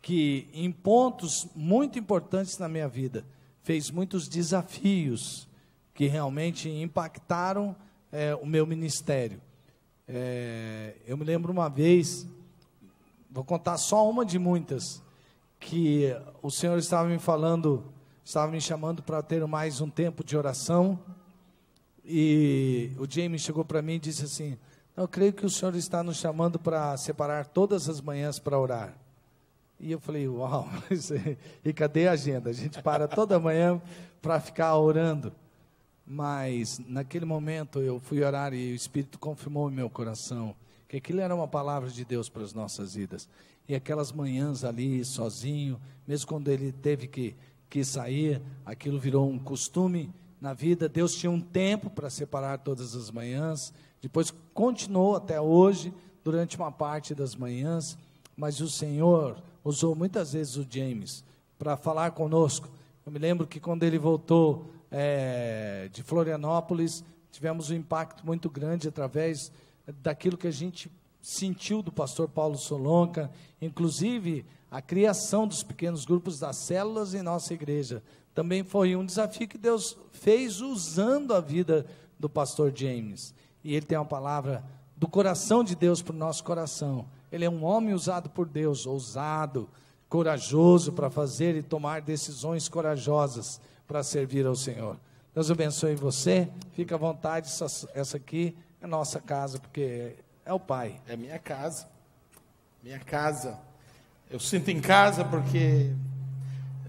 que em pontos muito importantes na minha vida, fez muitos desafios que realmente impactaram o meu ministério. Eu me lembro uma vez, vou contar só uma de muitas, que o Senhor estava me falando, estava me chamando para ter mais um tempo de oração, e o James chegou para mim e disse assim: eu creio que o Senhor está nos chamando para separar todas as manhãs para orar. E eu falei: uau, e cadê a agenda? A gente para toda manhã para ficar orando. Mas naquele momento eu fui orar e o Espírito confirmou em meu coração que aquilo era uma palavra de Deus para as nossas vidas. E aquelas manhãs ali, sozinho, mesmo quando ele teve que sair, aquilo virou um costume na vida. Deus tinha um tempo para separar todas as manhãs, depois continuou até hoje, durante uma parte das manhãs, mas o Senhor usou muitas vezes o James para falar conosco. Eu me lembro que quando ele voltou de Florianópolis, tivemos um impacto muito grande através daquilo que a gente sentiu do pastor Paulo Solonca, inclusive a criação dos pequenos grupos das células em nossa igreja. Também foi um desafio que Deus fez usando a vida do pastor James. E ele tem uma palavra do coração de Deus para o nosso coração. Ele é um homem usado por Deus, ousado, corajoso para fazer e tomar decisões corajosas para servir ao Senhor. Deus abençoe você, fica à vontade, essa aqui é nossa casa, porque é o Pai. É minha casa, eu sinto em casa porque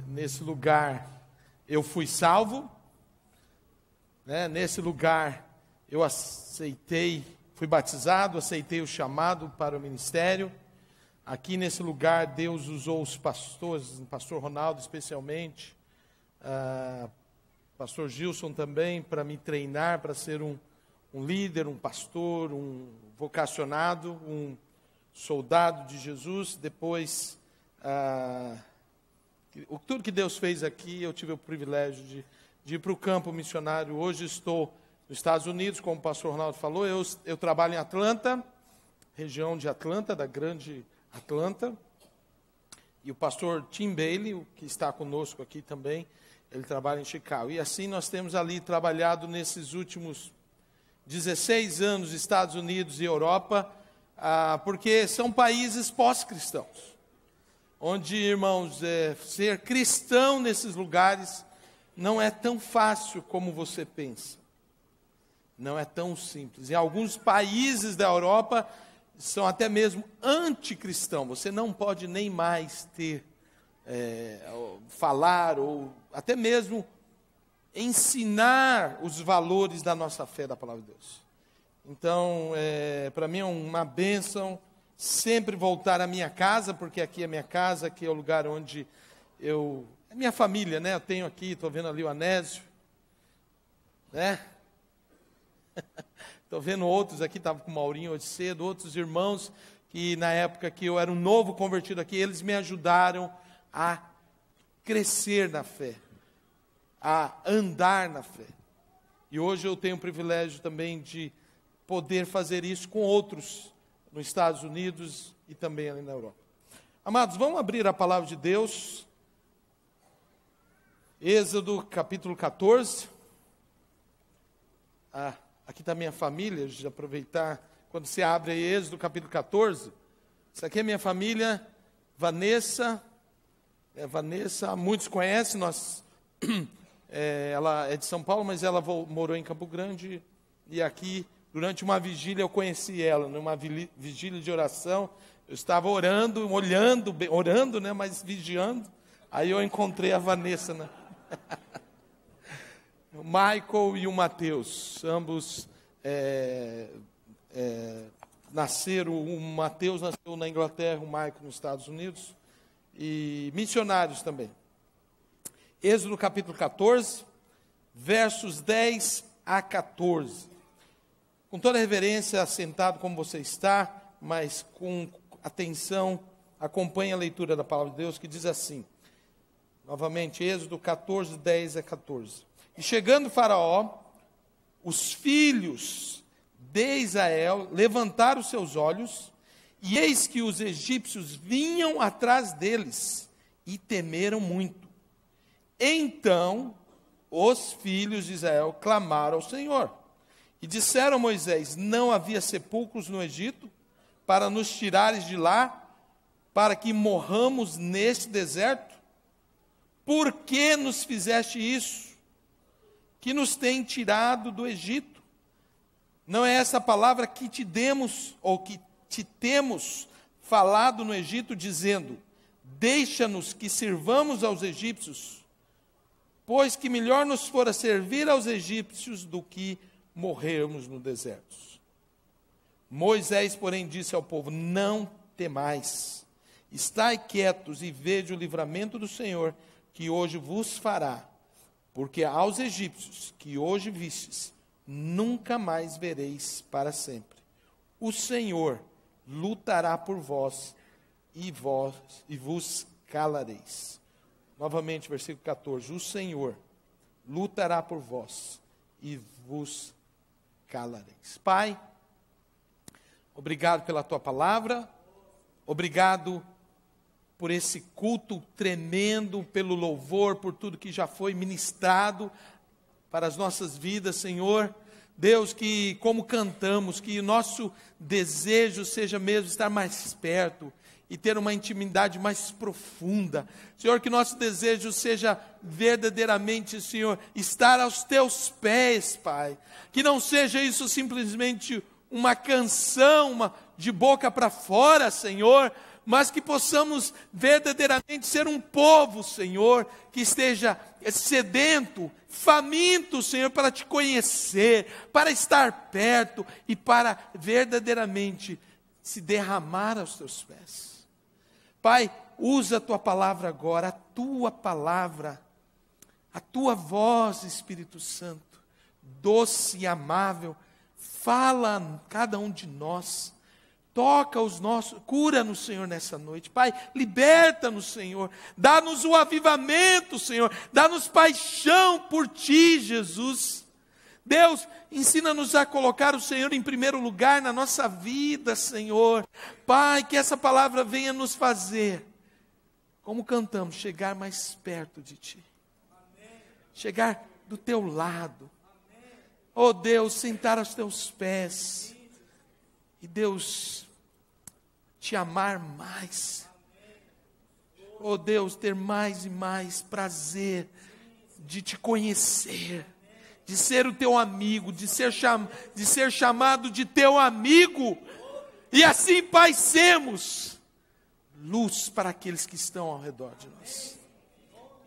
nesse lugar eu fui salvo, né? Nesse lugar eu fui batizado, aceitei o chamado para o ministério. Aqui nesse lugar Deus usou os pastores, o pastor Ronaldo especialmente, pastor Gilson também, para me treinar, para ser um líder, um pastor, um vocacionado, um soldado de Jesus. Depois, tudo que Deus fez aqui, eu tive o privilégio de ir para o campo missionário. Hoje estou nos Estados Unidos, como o pastor Ronaldo falou. Eu trabalho em Atlanta, região de Atlanta, da grande Atlanta. E o pastor Tim Bailey, que está conosco aqui também, ele trabalha em Chicago. E assim nós temos ali trabalhado nesses últimos 16 anos, Estados Unidos e Europa, porque são países pós-cristãos. Onde, irmãos, ser cristão nesses lugares não é tão fácil como você pensa. Não é tão simples. Em alguns países da Europa são até mesmo anticristãos. Você não pode nem mais falar ou até mesmo ensinar os valores da nossa fé, da palavra de Deus. Então, para mim é uma bênção sempre voltar à minha casa, porque aqui é minha casa, aqui é o lugar onde é minha família, né? Eu tenho aqui, estou vendo ali o Anésio, né? Estou vendo outros aqui, estava com o Maurinho hoje cedo, outros irmãos que na época que eu era um novo convertido aqui, eles me ajudaram a crescer na fé, a andar na fé. E hoje eu tenho o privilégio também de poder fazer isso com outros nos Estados Unidos e também ali na Europa. Amados, vamos abrir a palavra de Deus. Êxodo capítulo 14. Aqui está a minha família, de aproveitar, quando você abre aí Êxodo capítulo 14, isso aqui é minha família, Vanessa, muitos conhecem, ela é de São Paulo, mas ela morou em Campo Grande, e aqui, durante uma vigília, eu conheci ela, numa vigília de oração, eu estava orando, né, mas vigiando, aí eu encontrei a Vanessa, né? O Michael e o Mateus, ambos nasceram, o Mateus nasceu na Inglaterra, o Michael nos Estados Unidos, e missionários também. Êxodo capítulo 14, versos 10 a 14. Com toda reverência, assentado como você está, mas com atenção, acompanhe a leitura da palavra de Deus, que diz assim, novamente, Êxodo 14, 10 a 14. E chegando Faraó, os filhos de Israel levantaram seus olhos, e eis que os egípcios vinham atrás deles, e temeram muito. Então, os filhos de Israel clamaram ao Senhor, e disseram a Moisés, não havia sepulcros no Egito, para nos tirares de lá, para que morramos neste deserto? Por que nos fizeste isso? Que nos tem tirado do Egito? Não é essa palavra que te demos, ou que te temos falado no Egito, dizendo, deixa-nos que sirvamos aos egípcios, pois que melhor nos fora servir aos egípcios do que morrermos no deserto. Moisés, porém, disse ao povo, não temais, estai quietos e vede o livramento do Senhor, que hoje vos fará, porque aos egípcios que hoje vistes, nunca mais vereis para sempre. O Senhor lutará por vós e vos calareis. Novamente, versículo 14. O Senhor lutará por vós e vos calareis. Pai, obrigado pela tua palavra, obrigado por esse culto tremendo, pelo louvor, por tudo que já foi ministrado para as nossas vidas, Senhor. Deus, que como cantamos, que o nosso desejo seja mesmo estar mais perto e ter uma intimidade mais profunda. Senhor, que nosso desejo seja verdadeiramente, Senhor, estar aos teus pés, Pai. Que não seja isso simplesmente uma canção, de boca para fora, Senhor, mas que possamos verdadeiramente ser um povo, Senhor, que esteja sedento, faminto, Senhor, para te conhecer, para estar perto e para verdadeiramente se derramar aos teus pés. Pai, usa a tua palavra agora, a tua palavra, a tua voz, Espírito Santo, doce e amável, fala a cada um de nós, Cura-nos, Senhor, nessa noite. Pai, liberta-nos, Senhor. Dá-nos o avivamento, Senhor. Dá-nos paixão por Ti, Jesus. Deus, ensina-nos a colocar o Senhor em primeiro lugar na nossa vida, Senhor. Pai, que essa palavra venha nos fazer, como cantamos, chegar mais perto de Ti. Chegar do Teu lado. Oh Deus, sentar aos Teus pés. E Deus, Te amar mais. Oh Deus, ter mais e mais prazer de Te conhecer, de ser o Teu amigo, de ser chamado de Teu amigo. E assim, Pai, sermos luz para aqueles que estão ao redor de nós.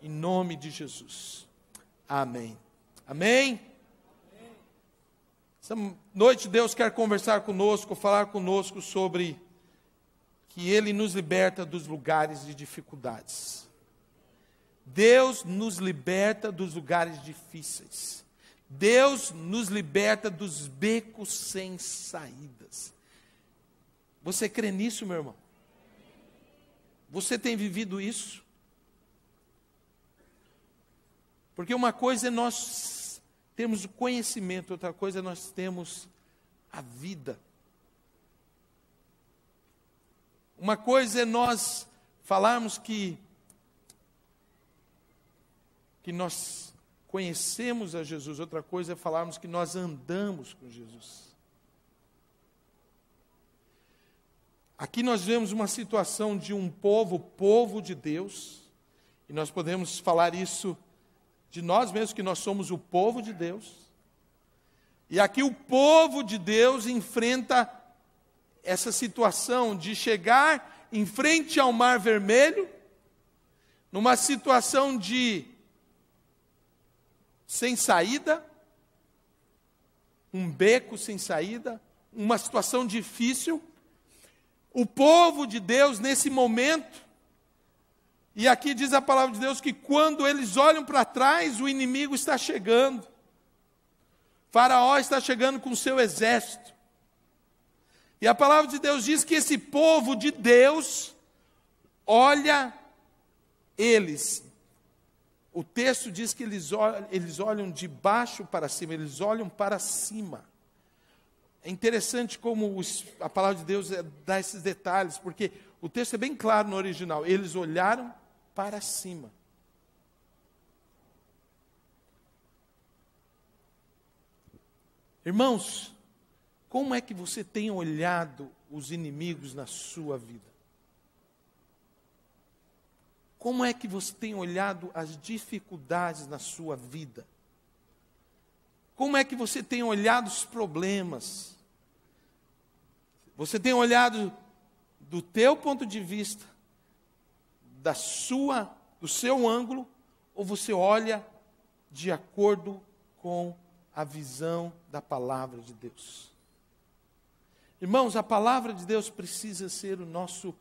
Em nome de Jesus. Amém. Amém. Essa noite Deus quer conversar conosco, falar conosco sobre que Ele nos liberta dos lugares de dificuldades. Deus nos liberta dos lugares difíceis. Deus nos liberta dos becos sem saídas. Você crê nisso, meu irmão? Você tem vivido isso? Porque uma coisa é nós temos o conhecimento, outra coisa nós temos a vida. Uma coisa é nós falarmos que nós conhecemos a Jesus, outra coisa é falarmos que nós andamos com Jesus. Aqui nós vemos uma situação de um povo de Deus, e nós podemos falar isso de nós mesmos, que nós somos o povo de Deus. E aqui o povo de Deus enfrenta essa situação de chegar em frente ao Mar Vermelho, numa situação de sem saída, um beco sem saída, uma situação difícil. O povo de Deus nesse momento, e aqui diz a palavra de Deus que quando eles olham para trás, o inimigo está chegando. Faraó está chegando com o seu exército. E a palavra de Deus diz que esse povo de Deus olha eles. O texto diz que eles olham de baixo para cima, eles olham para cima. É interessante como a palavra de Deus dá esses detalhes, porque o texto é bem claro no original. Eles olharam para cima. Irmãos, como é que você tem olhado os inimigos na sua vida? Como é que você tem olhado as dificuldades na sua vida? Como é que você tem olhado os problemas? Você tem olhado do teu ponto de vista, do seu ângulo, ou você olha de acordo com a visão da palavra de Deus? Irmãos, a palavra de Deus precisa ser o nosso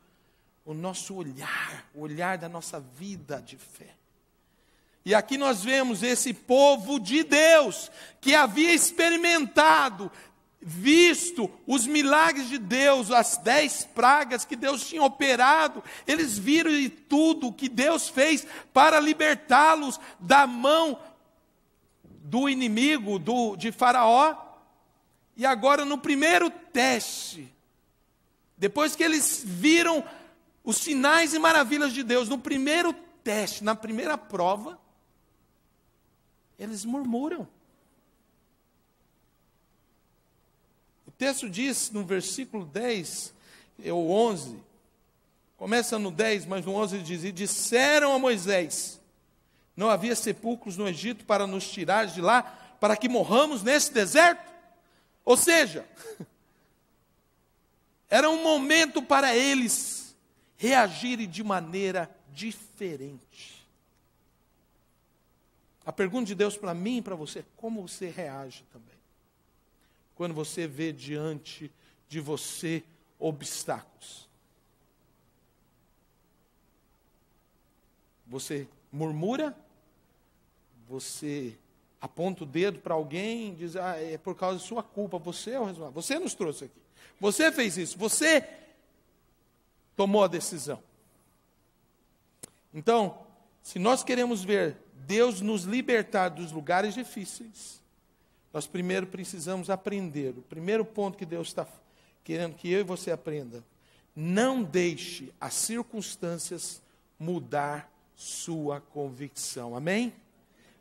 olhar, o olhar da nossa vida de fé. E aqui nós vemos esse povo de Deus, que havia experimentado, visto os milagres de Deus, as 10 pragas que Deus tinha operado. Eles viram tudo que Deus fez para libertá-los da mão do inimigo, de Faraó. E agora no primeiro teste, depois que eles viram os sinais e maravilhas de Deus, no primeiro teste, na primeira prova, eles murmuram. O texto diz no versículo 10, ou 11, começa no 10, mas no 11 diz: e disseram a Moisés, não havia sepulcros no Egito para nos tirar de lá, para que morramos nesse deserto? Ou seja, era um momento para eles reagirem de maneira diferente. A pergunta de Deus para mim e para você é: como você reage também? Quando você vê diante de você obstáculos. Você murmura? Você aponta o dedo para alguém e diz: é por causa da sua culpa, você é o responsável, você nos trouxe aqui. Você fez isso, você tomou a decisão. Então, se nós queremos ver Deus nos libertar dos lugares difíceis, nós primeiro precisamos aprender. O primeiro ponto que Deus está querendo que eu e você aprenda: não deixe as circunstâncias mudar sua convicção. Amém?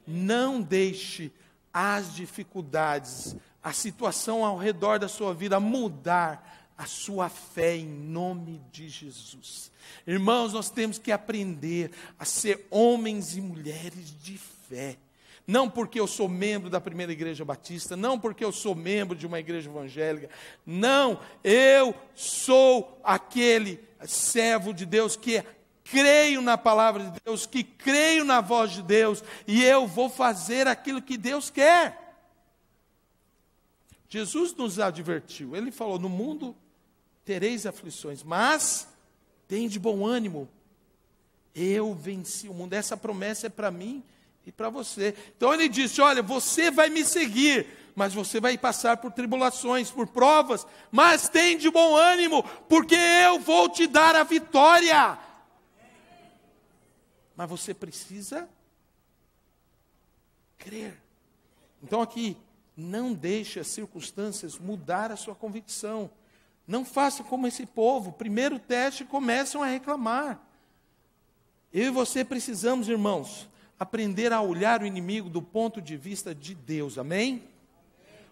Não deixe as dificuldades, a situação ao redor da sua vida mudar a sua fé em nome de Jesus. Irmãos, nós temos que aprender a ser homens e mulheres de fé. Não porque eu sou membro da primeira igreja batista, não porque eu sou membro de uma igreja evangélica, não, eu sou aquele servo de Deus que creio na palavra de Deus, que creio na voz de Deus, e eu vou fazer aquilo que Deus quer. Jesus nos advertiu, ele falou: no mundo tereis aflições, mas tende bom ânimo, eu venci o mundo. Essa promessa é para mim e para você. Então ele disse: olha, você vai me seguir, mas você vai passar por tribulações, por provas, mas tem de bom ânimo, porque eu vou te dar a vitória. Mas você precisa crer. Então aqui, não deixe as circunstâncias mudar a sua convicção. Não faça como esse povo, primeiro teste, começam a reclamar. Eu e você precisamos, irmãos, aprender a olhar o inimigo do ponto de vista de Deus, amém?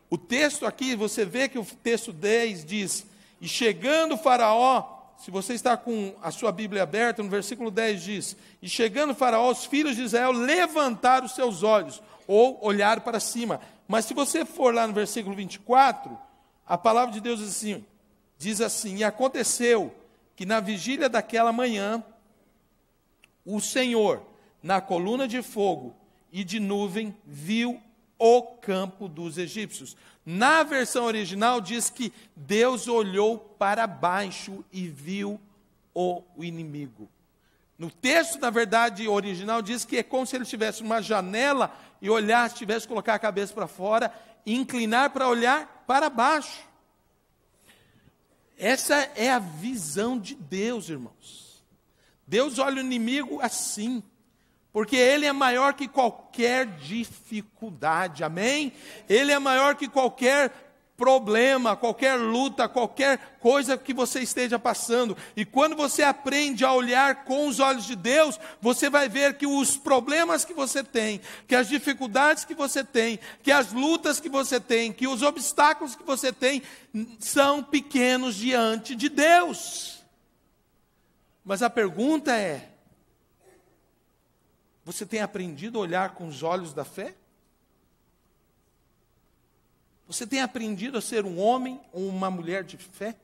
O texto aqui, você vê que o texto 10 diz: e chegando o Faraó, se você está com a sua Bíblia aberta, no versículo 10 diz: e chegando o Faraó, os filhos de Israel levantaram os seus olhos, ou olharam para cima. Mas se você for lá no versículo 24, a palavra de Deus diz assim: e aconteceu que na vigília daquela manhã, o Senhor, na coluna de fogo e de nuvem, viu o campo dos egípcios. Na versão original diz que Deus olhou para baixo e viu o inimigo. No texto, na verdade, original diz que é como se ele tivesse uma janela e olhasse, tivesse que colocar a cabeça para fora e inclinar para olhar para baixo. Essa é a visão de Deus, irmãos. Deus olha o inimigo assim, porque ele é maior que qualquer dificuldade, amém? Ele é maior que qualquer problema, qualquer luta, qualquer coisa que você esteja passando. E quando você aprende a olhar com os olhos de Deus, você vai ver que os problemas que você tem, que as dificuldades que você tem, que as lutas que você tem, que os obstáculos que você tem, são pequenos diante de Deus. Mas a pergunta é: você tem aprendido a olhar com os olhos da fé? Você tem aprendido a ser um homem ou uma mulher de fé?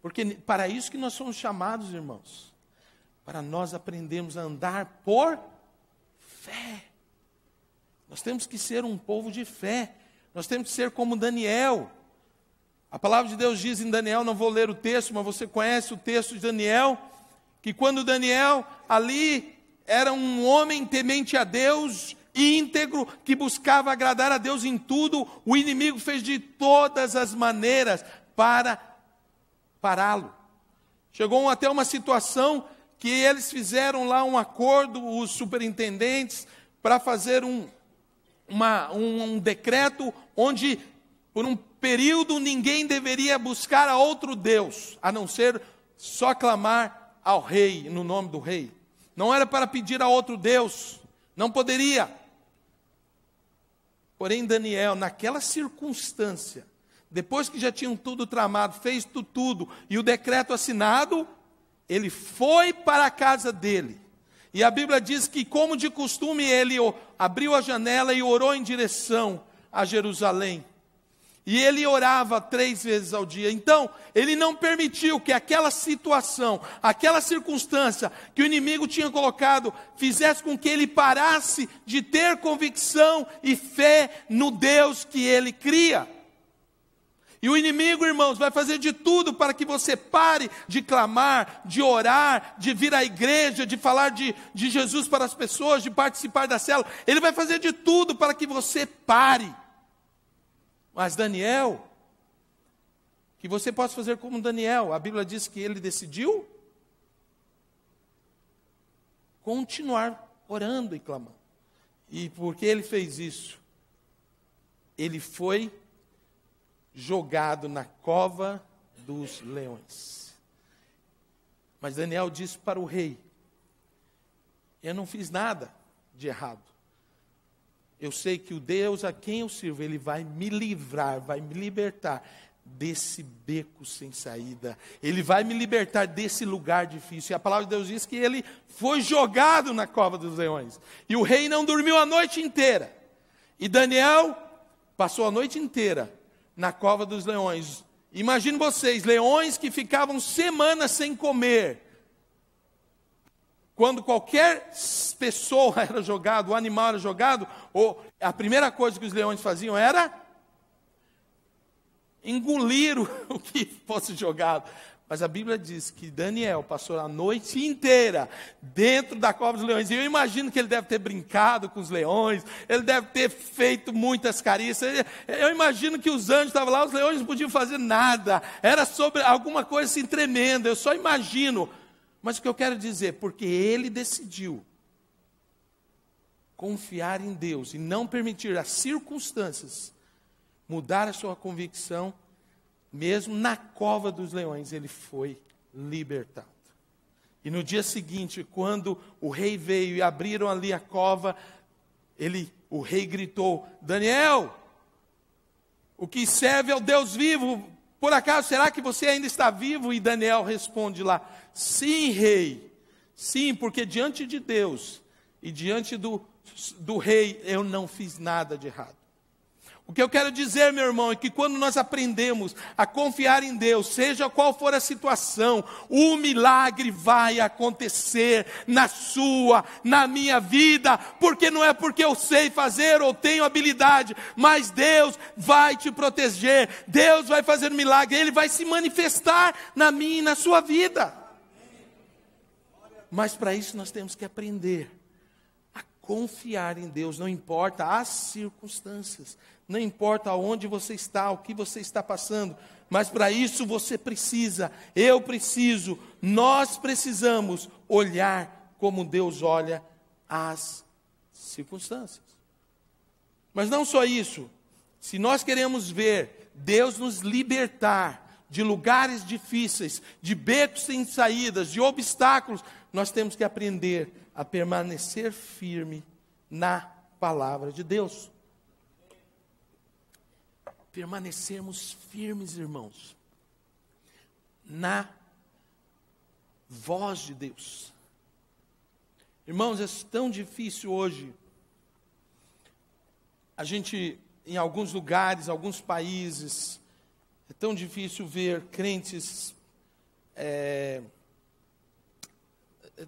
Porque para isso que nós somos chamados, irmãos. Para nós aprendermos a andar por fé. Nós temos que ser um povo de fé. Nós temos que ser como Daniel. A palavra de Deus diz em Daniel, não vou ler o texto, mas você conhece o texto de Daniel, que quando Daniel ali era um homem temente a Deus, íntegro, que buscava agradar a Deus em tudo, o inimigo fez de todas as maneiras para pará-lo. Chegou até uma situação que eles fizeram lá um acordo, os superintendentes, para fazer um decreto onde, por um período, ninguém deveria buscar a outro Deus, a não ser só clamar ao rei, no nome do rei. Não era para pedir a outro Deus, não poderia. Porém, Daniel, naquela circunstância, depois que já tinham tudo tramado, fez tudo, e o decreto assinado, ele foi para a casa dele. E a Bíblia diz que, como de costume, ele abriu a janela e orou em direção a Jerusalém. E ele orava 3 vezes ao dia. Então, ele não permitiu que aquela situação, aquela circunstância que o inimigo tinha colocado, fizesse com que ele parasse de ter convicção e fé no Deus que ele cria. E o inimigo, irmãos, vai fazer de tudo para que você pare de clamar, de orar, de vir à igreja, de falar de Jesus para as pessoas, de participar da célula. Ele vai fazer de tudo para que você pare. Mas Daniel, que você possa fazer como Daniel. A Bíblia diz que ele decidiu continuar orando e clamando. E porque ele fez isso, ele foi jogado na cova dos leões. Mas Daniel disse para o rei: eu não fiz nada de errado. Eu sei que o Deus a quem eu sirvo, Ele vai me livrar, vai me libertar desse beco sem saída. Ele vai me libertar desse lugar difícil. E a palavra de Deus diz que ele foi jogado na cova dos leões. E o rei não dormiu a noite inteira. E Daniel passou a noite inteira na cova dos leões. Imagine vocês, leões que ficavam semanas sem comer. Quando qualquer pessoa era jogada, o animal era jogado, a primeira coisa que os leões faziam era engolir o que fosse jogado. Mas a Bíblia diz que Daniel passou a noite inteira dentro da cova dos leões. E eu imagino que ele deve ter brincado com os leões, ele deve ter feito muitas carícias. Eu imagino que os anjos estavam lá, os leões não podiam fazer nada. Era sobre alguma coisa assim tremenda, eu só imagino. Mas o que eu quero dizer, porque ele decidiu confiar em Deus e não permitir as circunstâncias mudar a sua convicção, mesmo na cova dos leões, ele foi libertado. E no dia seguinte, quando o rei veio e abriram ali a cova, o rei gritou: Daniel, o que serve ao Deus vivo, por acaso será que você ainda está vivo? E Daniel responde lá: sim, rei, sim, porque diante de Deus e diante do rei eu não fiz nada de errado. O que eu quero dizer, meu irmão, é que quando nós aprendemos a confiar em Deus, seja qual for a situação, o milagre vai acontecer na minha vida, porque não é porque eu sei fazer ou tenho habilidade, mas Deus vai te proteger, Deus vai fazer um milagre, Ele vai se manifestar na minha e na sua vida. Mas para isso nós temos que aprender a confiar em Deus, não importa as circunstâncias, não importa onde você está, o que você está passando, mas para isso você precisa, eu preciso, nós precisamos olhar como Deus olha as circunstâncias. Mas não só isso, se nós queremos ver Deus nos libertar de lugares difíceis, de becos sem saídas, de obstáculos, nós temos que aprender a permanecer firme na palavra de Deus. Permanecermos firmes, irmãos, na voz de Deus. Irmãos, é tão difícil hoje. A gente, em alguns lugares, alguns países, é tão difícil ver crentes,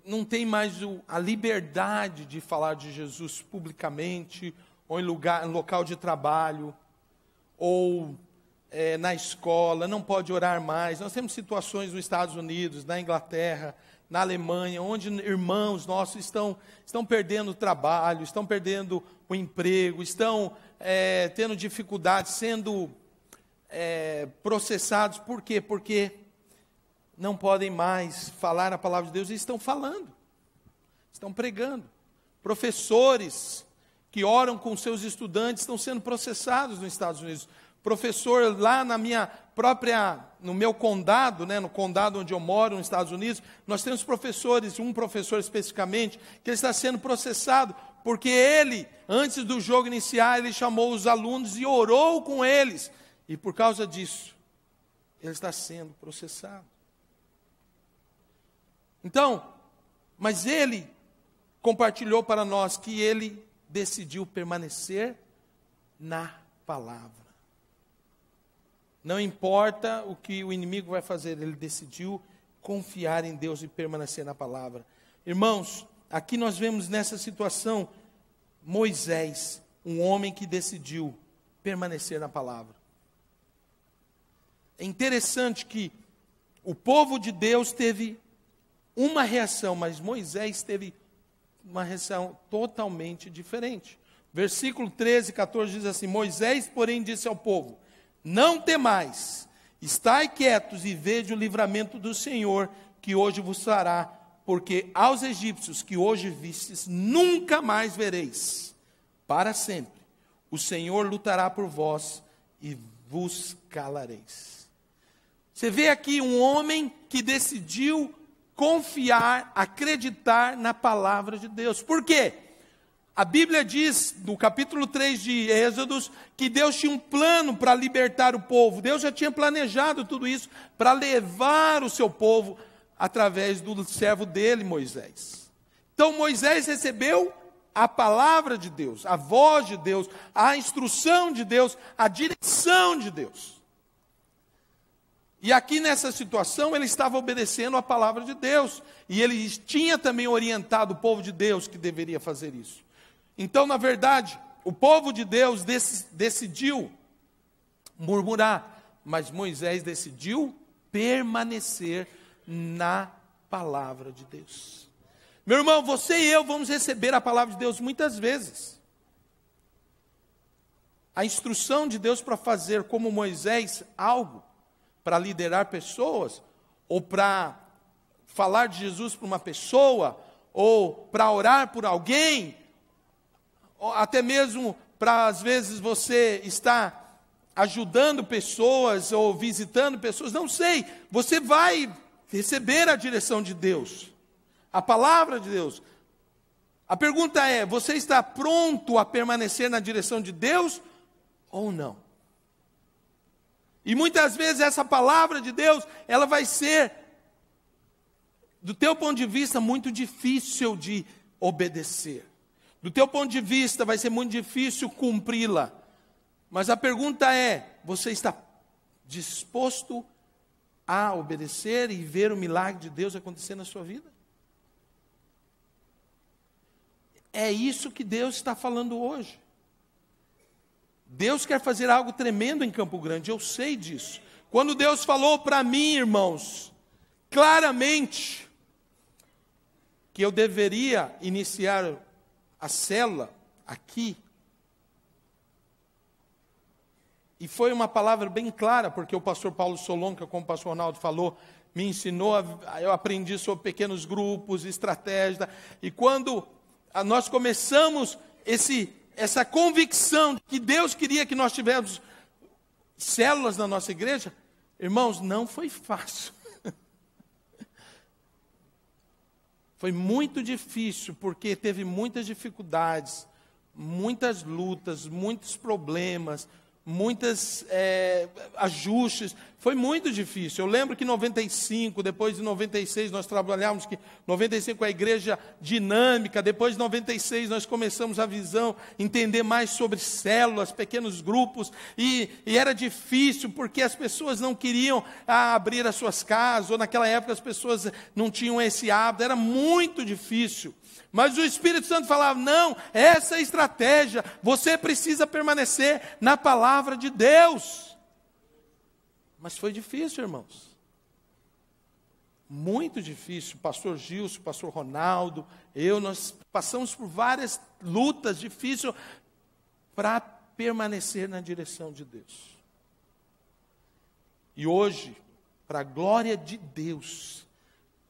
não tem mais a liberdade de falar de Jesus publicamente, ou em local de trabalho, ou na escola, não pode orar mais. Nós temos situações nos Estados Unidos, na Inglaterra, na Alemanha, onde irmãos nossos estão perdendo o trabalho, estão perdendo o emprego, estão tendo dificuldades, sendo processados. Por quê? Porque não podem mais falar a palavra de Deus e estão falando, estão pregando. Professores que oram com seus estudantes estão sendo processados nos Estados Unidos. Professor lá no meu condado, no condado onde eu moro, nos Estados Unidos, nós temos professores, um professor especificamente, que ele está sendo processado, porque ele, antes do jogo iniciar, ele chamou os alunos e orou com eles, e por causa disso, ele está sendo processado. Então, mas ele compartilhou para nós que ele decidiu permanecer na palavra. Não importa o que o inimigo vai fazer, ele decidiu confiar em Deus e permanecer na palavra. Irmãos, aqui nós vemos nessa situação Moisés, um homem que decidiu permanecer na palavra. É interessante que o povo de Deus teve uma reação, mas Moisés teve uma reação totalmente diferente. Versículo 13, 14 diz assim: Moisés, porém, disse ao povo: não temais, estai quietos e vede o livramento do Senhor, que hoje vos fará, porque aos egípcios que hoje vistes, nunca mais vereis, para sempre. O Senhor lutará por vós e vos calareis. Você vê aqui um homem que decidiu confiar, acreditar na palavra de Deus. Por quê? A Bíblia diz, no capítulo 3 de Êxodos, que Deus tinha um plano para libertar o povo. Deus já tinha planejado tudo isso para levar o seu povo através do servo dele, Moisés. Então Moisés recebeu a palavra de Deus, a voz de Deus, a instrução de Deus, a direção de Deus. E aqui nessa situação ele estava obedecendo a palavra de Deus. E ele tinha também orientado o povo de Deus que deveria fazer isso. Então, na verdade, o povo de Deus decidiu murmurar, mas Moisés decidiu permanecer na palavra de Deus. Meu irmão, você e eu vamos receber a palavra de Deus muitas vezes. A instrução de Deus para fazer como Moisés algo, para liderar pessoas, ou para falar de Jesus para uma pessoa, ou para orar por alguém, ou até mesmo para, às vezes, você estar ajudando pessoas ou visitando pessoas, não sei, você vai receber a direção de Deus, a palavra de Deus. A pergunta é, você está pronto a permanecer na direção de Deus ou não? E muitas vezes essa palavra de Deus, ela vai ser, do teu ponto de vista, muito difícil de obedecer. Do teu ponto de vista, vai ser muito difícil cumpri-la. Mas a pergunta é, você está disposto a obedecer e ver o milagre de Deus acontecer na sua vida? É isso que Deus está falando hoje. Deus quer fazer algo tremendo em Campo Grande, eu sei disso. Quando Deus falou para mim, irmãos, claramente, que eu deveria iniciar a célula aqui, e foi uma palavra bem clara, porque o pastor Paulo Solonca, como o pastor Ronaldo falou, me ensinou, eu aprendi sobre pequenos grupos, estratégia, e quando nós começamos essa convicção de que Deus queria que nós tivéssemos células na nossa igreja, irmãos, não foi fácil. Foi muito difícil, porque teve muitas dificuldades, muitas lutas, muitos problemas, muitos ajustes. Foi muito difícil. Eu lembro que em 95, depois de 96, nós trabalhamos, que 95 a igreja dinâmica, depois de 96 nós começamos a visão, entender mais sobre células, pequenos grupos, e era difícil, porque as pessoas não queriam abrir as suas casas, ou naquela época as pessoas não tinham esse hábito, era muito difícil. Mas o Espírito Santo falava, não, essa é a estratégia, você precisa permanecer na palavra de Deus. Mas foi difícil, irmãos. Muito difícil. Pastor Gilson, pastor Ronaldo, nós passamos por várias lutas difíceis para permanecer na direção de Deus. E hoje, para a glória de Deus,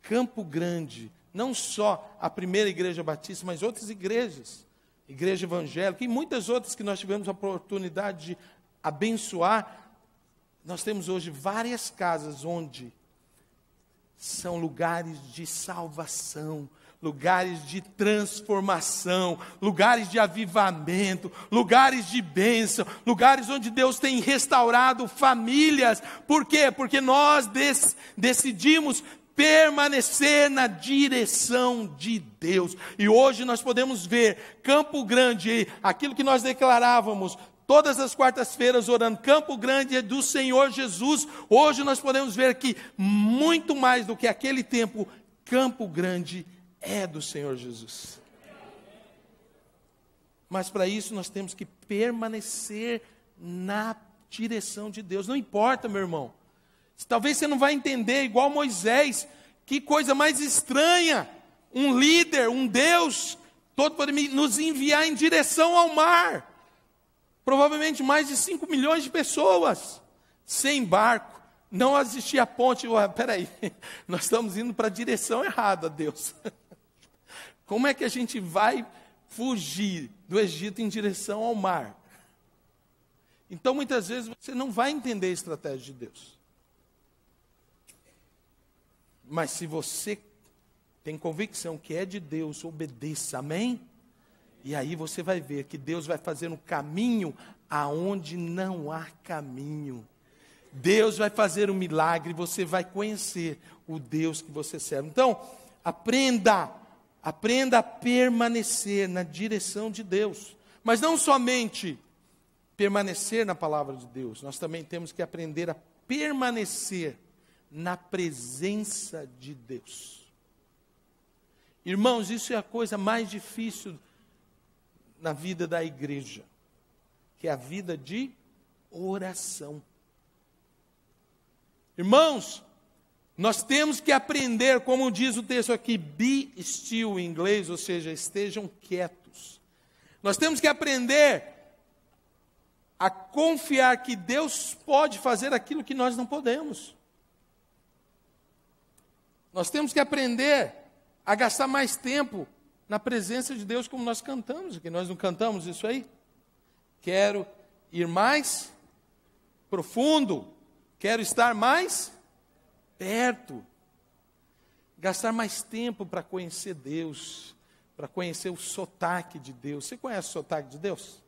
Campo Grande, não só a primeira igreja batista, mas outras igrejas, igreja evangélica e muitas outras que nós tivemos a oportunidade de abençoar. Nós temos hoje várias casas onde são lugares de salvação, lugares de transformação, lugares de avivamento, lugares de bênção, lugares onde Deus tem restaurado famílias. Por quê? Porque nós decidimos permanecer na direção de Deus. E hoje nós podemos ver Campo Grande, aquilo que nós declarávamos todas as quartas-feiras orando, Campo Grande é do Senhor Jesus. Hoje nós podemos ver que muito mais do que aquele tempo, Campo Grande é do Senhor Jesus. Mas para isso nós temos que permanecer na direção de Deus. Não importa, meu irmão. Talvez você não vai entender, igual Moisés. Que coisa mais estranha. Um líder, um Deus, todo poder nos enviar em direção ao mar. Provavelmente mais de 5 milhões de pessoas. Sem barco, não existia ponte. Peraí, nós estamos indo para a direção errada, Deus. Como é que a gente vai fugir do Egito em direção ao mar? Então, muitas vezes, você não vai entender a estratégia de Deus. Mas se você tem convicção que é de Deus, obedeça, amém? E aí você vai ver que Deus vai fazer um caminho aonde não há caminho. Deus vai fazer um milagre, você vai conhecer o Deus que você serve. Então, aprenda a permanecer na direção de Deus. Mas não somente permanecer na palavra de Deus, nós também temos que aprender a permanecer na presença de Deus. Irmãos, isso é a coisa mais difícil na vida da igreja, que é a vida de oração. Irmãos, nós temos que aprender, como diz o texto aqui, be still em inglês, ou seja, estejam quietos. Nós temos que aprender a confiar que Deus pode fazer aquilo que nós não podemos. Nós temos que aprender a gastar mais tempo na presença de Deus, como nós cantamos aqui. Nós não cantamos isso aí? Quero ir mais profundo, quero estar mais perto, gastar mais tempo para conhecer Deus, para conhecer o sotaque de Deus. Você conhece o sotaque de Deus?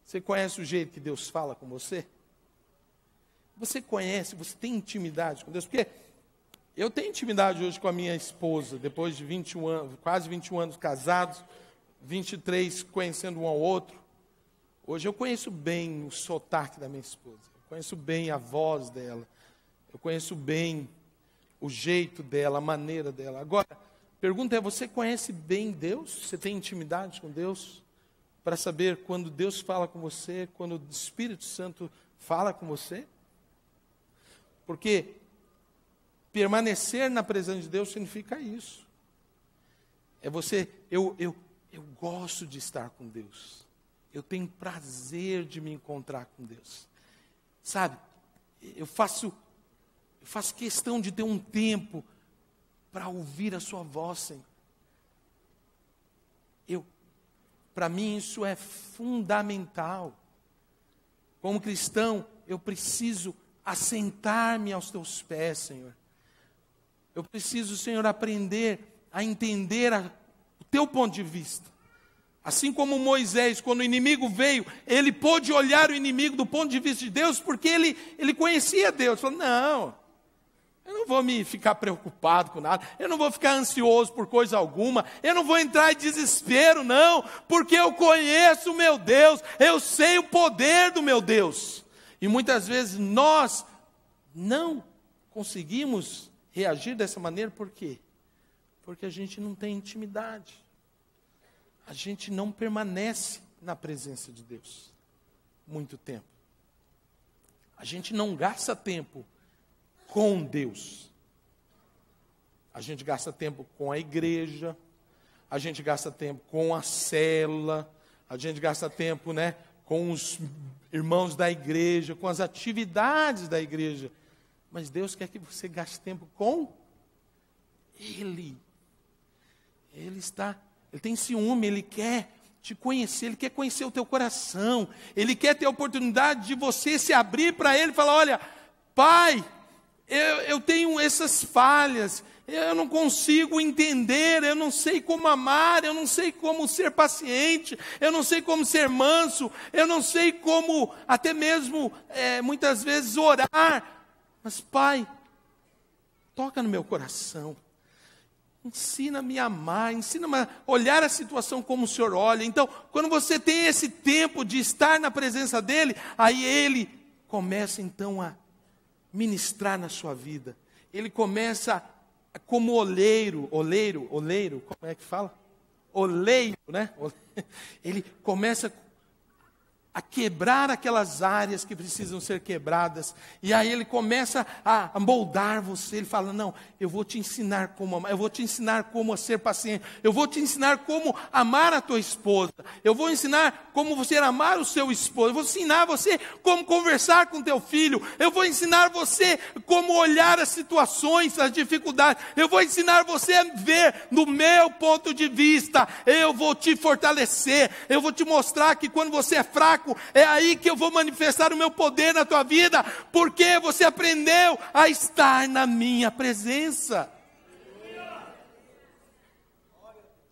Você conhece o jeito que Deus fala com você? Você conhece, você tem intimidade com Deus? Porque eu tenho intimidade hoje com a minha esposa, depois de 21 anos, quase 21 anos casados, 23 conhecendo um ao outro. Hoje eu conheço bem o sotaque da minha esposa, eu conheço bem a voz dela, eu conheço bem o jeito dela, a maneira dela. Agora, a pergunta é, você conhece bem Deus? Você tem intimidade com Deus? Para saber quando Deus fala com você, quando o Espírito Santo fala com você? Porque permanecer na presença de Deus significa isso. É você, eu gosto de estar com Deus. Eu tenho prazer de me encontrar com Deus. Sabe, eu faço questão de ter um tempo para ouvir a sua voz, Senhor. Para mim isso é fundamental. Como cristão, eu preciso assentar-me aos teus pés, Senhor. Eu preciso, Senhor, aprender a entender o teu ponto de vista. Assim como Moisés, quando o inimigo veio, ele pôde olhar o inimigo do ponto de vista de Deus, porque ele conhecia Deus. Falou, não, eu não vou me ficar preocupado com nada, eu não vou ficar ansioso por coisa alguma, eu não vou entrar em desespero, não, porque eu conheço o meu Deus, eu sei o poder do meu Deus. E muitas vezes nós não conseguimos reagir dessa maneira, por quê? Porque a gente não tem intimidade. A gente não permanece na presença de Deus muito tempo. A gente não gasta tempo com Deus. A gente gasta tempo com a igreja, a gente gasta tempo com a célula, a gente gasta tempo, com os irmãos da igreja, com as atividades da igreja. Mas Deus quer que você gaste tempo com Ele. Ele tem ciúme, Ele quer te conhecer, Ele quer conhecer o teu coração, Ele quer ter a oportunidade de você se abrir para Ele e falar, olha, Pai, eu tenho essas falhas, eu não consigo entender, eu não sei como amar, eu não sei como ser paciente, eu não sei como ser manso, eu não sei como até mesmo, muitas vezes, orar. Mas, Pai, toca no meu coração. Ensina-me a amar, ensina-me a olhar a situação como o Senhor olha. Então, quando você tem esse tempo de estar na presença dEle, aí Ele começa então a ministrar na sua vida. Ele começa como oleiro, como é que fala? Oleiro, né? Ele começa a quebrar aquelas áreas que precisam ser quebradas. E aí ele começa a moldar você. Ele fala, não, eu vou te ensinar como amar, eu vou te ensinar como ser paciente, eu vou te ensinar como amar a tua esposa, eu vou ensinar como você amar o seu esposo, eu vou ensinar você como conversar com teu filho, eu vou ensinar você como olhar as situações, as dificuldades, eu vou ensinar você a ver no meu ponto de vista, eu vou te fortalecer, eu vou te mostrar que quando você é fraco, é aí que eu vou manifestar o meu poder na tua vida, porque você aprendeu a estar na minha presença.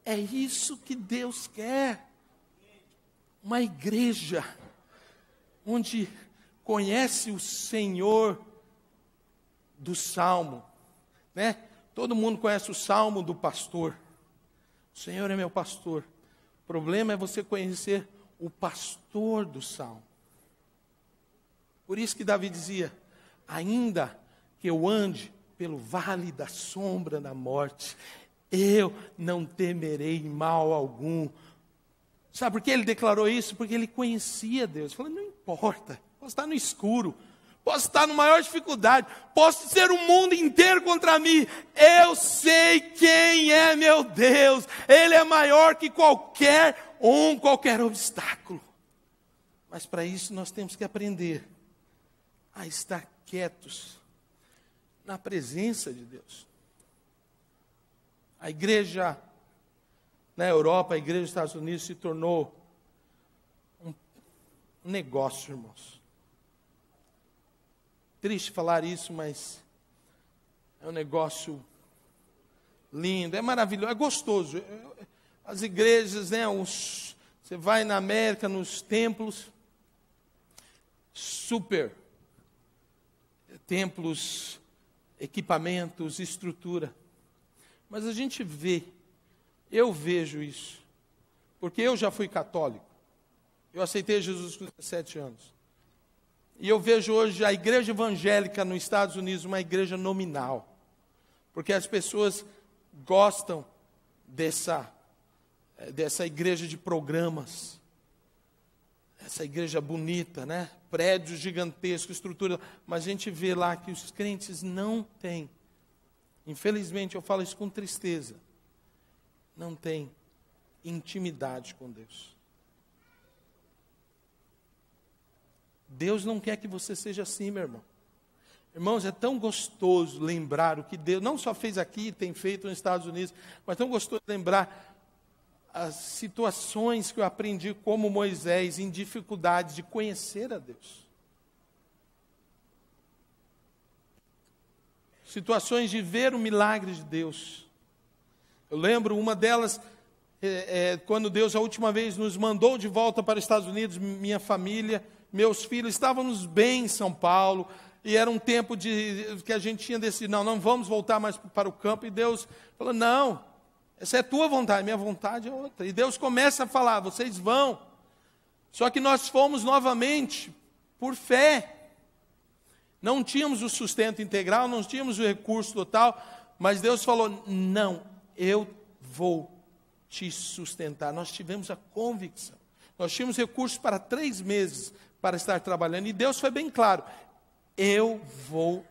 É isso que Deus quer. Uma igreja onde conhece o Senhor do Salmo, né? Todo mundo conhece o Salmo do pastor. O Senhor é meu pastor. O problema é você conhecer o pastor do Salmo. Por isso que Davi dizia, ainda que eu ande pelo vale da sombra da morte, eu não temerei mal algum. Sabe por que ele declarou isso? Porque ele conhecia Deus. Ele falou, não importa, posso estar no escuro, posso estar na maior dificuldade, posso ser o mundo inteiro contra mim, eu sei quem é meu Deus, Ele é maior que qualquer obstáculo. Mas para isso nós temos que aprender a estar quietos na presença de Deus. A igreja na Europa, a igreja dos Estados Unidos se tornou um negócio, irmãos. Triste falar isso, mas é um negócio lindo, é maravilhoso, é gostoso. As igrejas, né, você vai na América, nos templos, super templos, equipamentos, estrutura. Mas a gente vê, eu vejo isso, porque eu já fui católico. Eu aceitei Jesus com 17 anos. E eu vejo hoje a igreja evangélica nos Estados Unidos uma igreja nominal. Porque as pessoas gostam dessa igreja de programas. Essa igreja bonita, né? Prédios gigantescos, estrutura. Mas a gente vê lá que os crentes não têm. Infelizmente, eu falo isso com tristeza. Não tem intimidade com Deus. Deus não quer que você seja assim, meu irmão. Irmãos, é tão gostoso lembrar o que Deus não só fez aqui, tem feito nos Estados Unidos, mas é tão gostoso lembrar as situações que eu aprendi como Moisés, em dificuldades de conhecer a Deus. Situações de ver o milagre de Deus. Eu lembro uma delas, quando Deus a última vez nos mandou de volta para os Estados Unidos, minha família, meus filhos, estávamos bem em São Paulo, e era um tempo que a gente tinha decidido, não vamos voltar mais para o campo, e Deus falou, não, essa é a tua vontade, minha vontade é outra. E Deus começa a falar, vocês vão. Só que nós fomos novamente por fé. Não tínhamos o sustento integral, não tínhamos o recurso total, mas Deus falou, não, eu vou te sustentar. Nós tivemos a convicção. Nós tínhamos recursos para 3 meses para estar trabalhando. E Deus foi bem claro, eu vou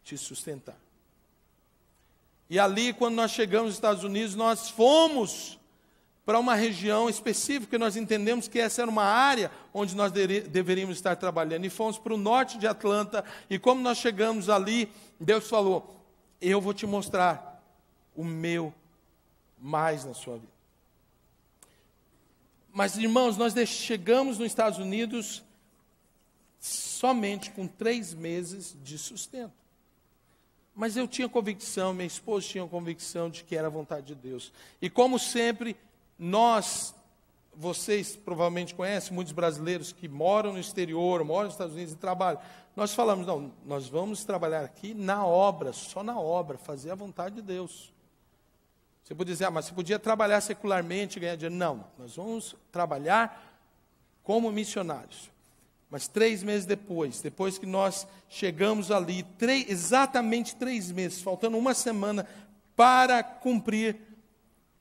te sustentar. E ali, quando nós chegamos nos Estados Unidos, nós fomos para uma região específica, nós entendemos que essa era uma área onde nós deveríamos estar trabalhando. E fomos para o norte de Atlanta, e como nós chegamos ali, Deus falou, eu vou te mostrar o meu mais na sua vida. Mas, irmãos, nós chegamos nos Estados Unidos somente com 3 meses de sustento. Mas eu tinha convicção, minha esposa tinha convicção de que era a vontade de Deus. E como sempre, vocês provavelmente conhecem, muitos brasileiros que moram no exterior, moram nos Estados Unidos e trabalham. Nós falamos, não, nós vamos trabalhar aqui na obra, só na obra, fazer a vontade de Deus. Você pode dizer, mas você podia trabalhar secularmente e ganhar dinheiro. Não, nós vamos trabalhar como missionários. Mas 3 meses depois que nós chegamos ali, exatamente 3 meses, faltando uma semana para cumprir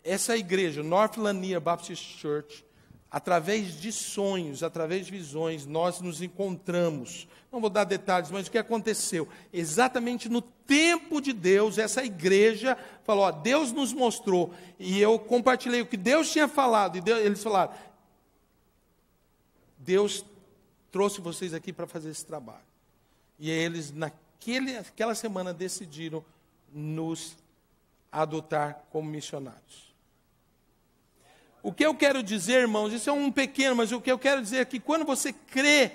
essa igreja, North Lanier Baptist Church, através de sonhos, através de visões, nós nos encontramos. Não vou dar detalhes, mas o que aconteceu? Exatamente no tempo de Deus, essa igreja falou, ó, Deus nos mostrou, e eu compartilhei o que Deus tinha falado, e eles falaram, Deus trouxe vocês aqui para fazer esse trabalho. E eles, naquela semana, decidiram nos adotar como missionários. O que eu quero dizer, irmãos, isso é um pequeno, mas o que eu quero dizer é que quando você crê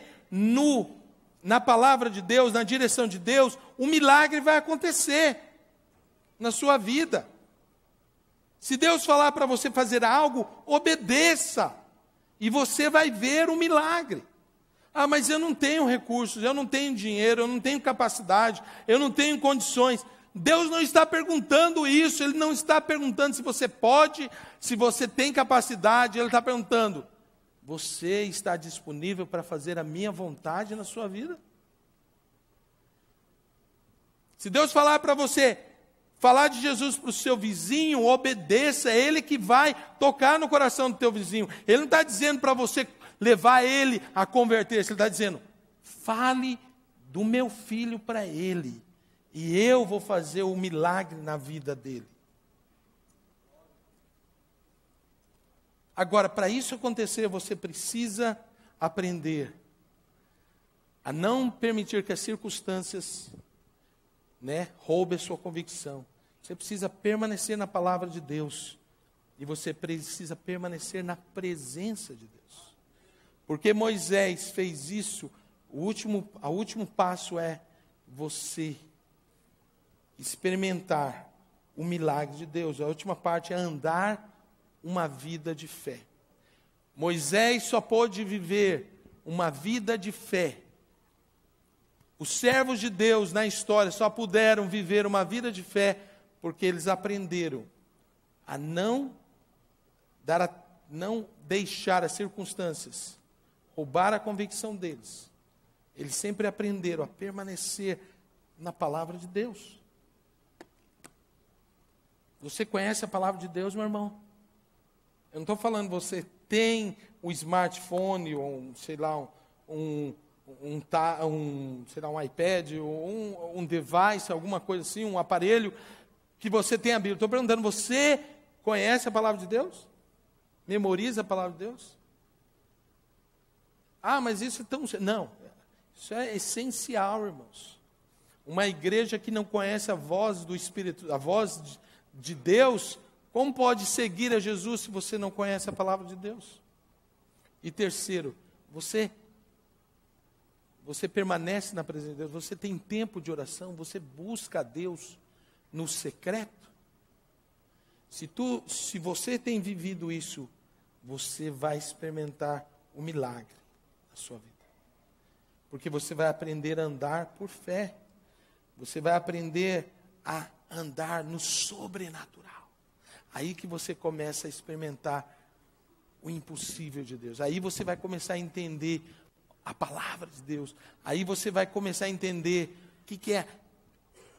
na palavra de Deus, na direção de Deus, um milagre vai acontecer na sua vida. Se Deus falar para você fazer algo, obedeça, e você vai ver um milagre. Ah, mas eu não tenho recursos, eu não tenho dinheiro, eu não tenho capacidade, eu não tenho condições. Deus não está perguntando isso, Ele não está perguntando se você pode, se você tem capacidade, Ele está perguntando, você está disponível para fazer a minha vontade na sua vida? Se Deus falar para você, falar de Jesus para o seu vizinho, obedeça, é Ele que vai tocar no coração do teu vizinho. Ele não está dizendo para você levar ele a converter-se, Ele está dizendo, fale do meu filho para ele. E eu vou fazer o milagre na vida dele. Agora, para isso acontecer, você precisa aprender a não permitir que as circunstâncias, roubem a sua convicção. Você precisa permanecer na palavra de Deus. E você precisa permanecer na presença de Deus. Porque Moisés fez isso, o último passo é você experimentar o milagre de Deus. A última parte é andar uma vida de fé. Moisés só pôde viver uma vida de fé. Os servos de Deus na história só puderam viver uma vida de fé porque eles aprenderam a não deixar as circunstâncias roubar a convicção deles. Eles sempre aprenderam a permanecer na palavra de Deus. Você conhece a palavra de Deus, meu irmão? Eu não estou falando você tem um smartphone, ou sei lá, um iPad, ou um device, alguma coisa assim, um aparelho que você tem a Bíblia. Estou perguntando, você conhece a palavra de Deus? Memoriza a palavra de Deus? Ah, mas isso é tão... Não, isso é essencial, irmãos. Uma igreja que não conhece a voz do Espírito, a voz de Deus, como pode seguir a Jesus se você não conhece a palavra de Deus? E terceiro, você permanece na presença de Deus, você tem tempo de oração, você busca a Deus no secreto. Se você tem vivido isso, você vai experimentar o milagre na sua vida. Porque você vai aprender a andar por fé. Você vai aprender a andar no sobrenatural. Aí que você começa a experimentar o impossível de Deus. Aí você vai começar a entender a palavra de Deus. Aí você vai começar a entender o que é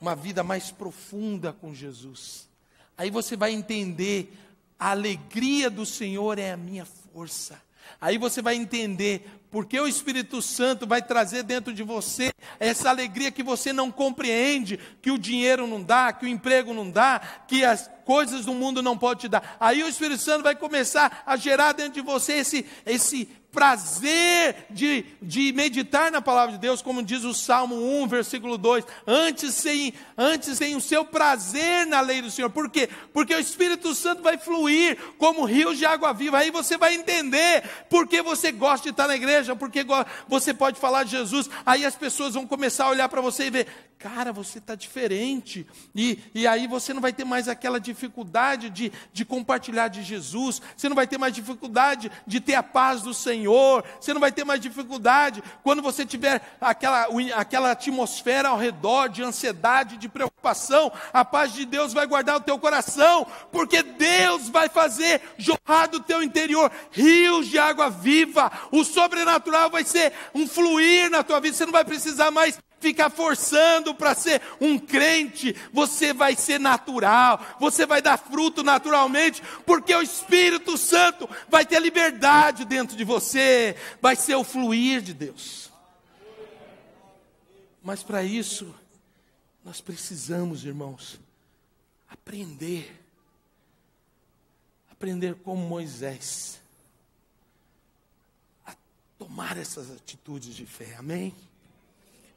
uma vida mais profunda com Jesus. Aí você vai entender a alegria do Senhor é a minha força. Aí você vai entender porque o Espírito Santo vai trazer dentro de você essa alegria que você não compreende, que o dinheiro não dá, que o emprego não dá, que as coisas do mundo não podem te dar. Aí o Espírito Santo vai começar a gerar dentro de você esse prazer de meditar na palavra de Deus, como diz o Salmo 1, versículo 2, antes tem o seu prazer na lei do Senhor. Por quê? Porque o Espírito Santo vai fluir como rios de água viva. Aí você vai entender porque você gosta de estar na igreja, porque você pode falar de Jesus. Aí as pessoas vão começar a olhar para você e ver, cara, você está diferente, e aí você não vai ter mais aquela dificuldade de compartilhar de Jesus, você não vai ter mais dificuldade de ter a paz do Senhor, você não vai ter mais dificuldade quando você tiver aquela atmosfera ao redor de ansiedade, de preocupação. A paz de Deus vai guardar o teu coração, porque Deus vai fazer jorrar do teu interior rios de água viva. O sobrenatural vai ser um fluir na tua vida. Você não vai precisar mais ficar forçando para ser um crente. Você vai ser natural, você vai dar fruto naturalmente, porque o Espírito Santo vai ter liberdade dentro de você, vai ser o fluir de Deus. Mas para isso, nós precisamos, irmãos, aprender como Moisés, a tomar essas atitudes de fé, amém?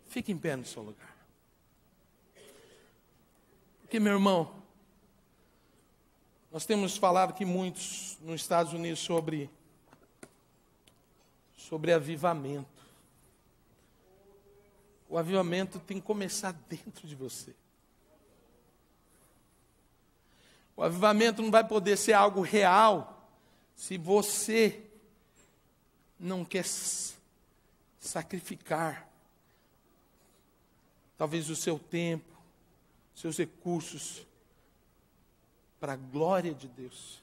Fique em pé no seu lugar. Porque, meu irmão, nós temos falado aqui muitos nos Estados Unidos sobre avivamento. O avivamento tem que começar dentro de você. O avivamento não vai poder ser algo real se você não quer sacrificar talvez o seu tempo, seus recursos para a glória de Deus.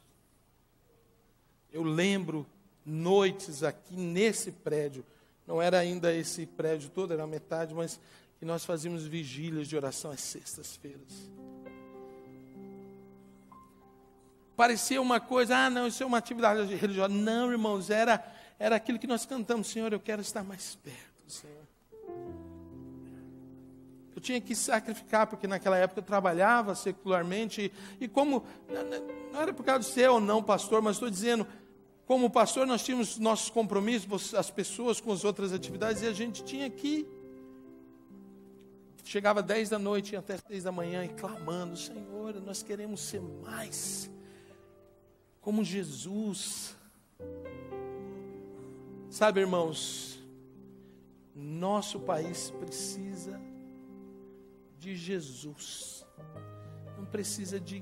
Eu lembro noites aqui nesse prédio, não era ainda esse prédio todo, era metade, mas que nós fazíamos vigílias de oração às sextas-feiras. Parecia uma coisa, não, isso é uma atividade religiosa. Não, irmãos, era aquilo que nós cantamos, Senhor, eu quero estar mais perto, Senhor. Eu tinha que sacrificar, porque naquela época eu trabalhava secularmente, e como, não era por causa de ser ou não pastor, mas estou dizendo, como pastor nós tínhamos nossos compromissos, as pessoas com as outras atividades, e a gente tinha que, chegava 10 da noite, ia até 6 da manhã, e clamando, Senhor, nós queremos ser mais como Jesus. Sabe, irmãos, nosso país precisa de Jesus, não precisa de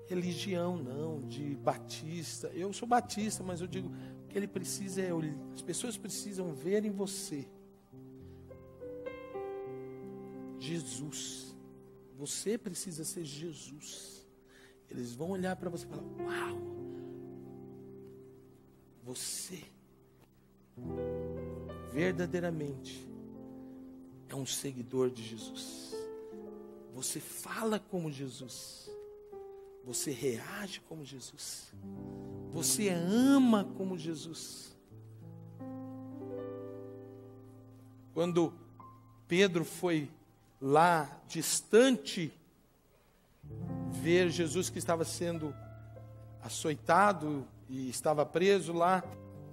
religião não, de batista. Eu sou batista, mas eu digo que ele precisa as pessoas precisam ver em você Jesus. Você precisa ser Jesus. Eles vão olhar para você e falar, uau, você verdadeiramente é um seguidor de Jesus. Você fala como Jesus. Você reage como Jesus. Você ama como Jesus. Quando Pedro foi lá distante ver Jesus que estava sendo açoitado e estava preso lá,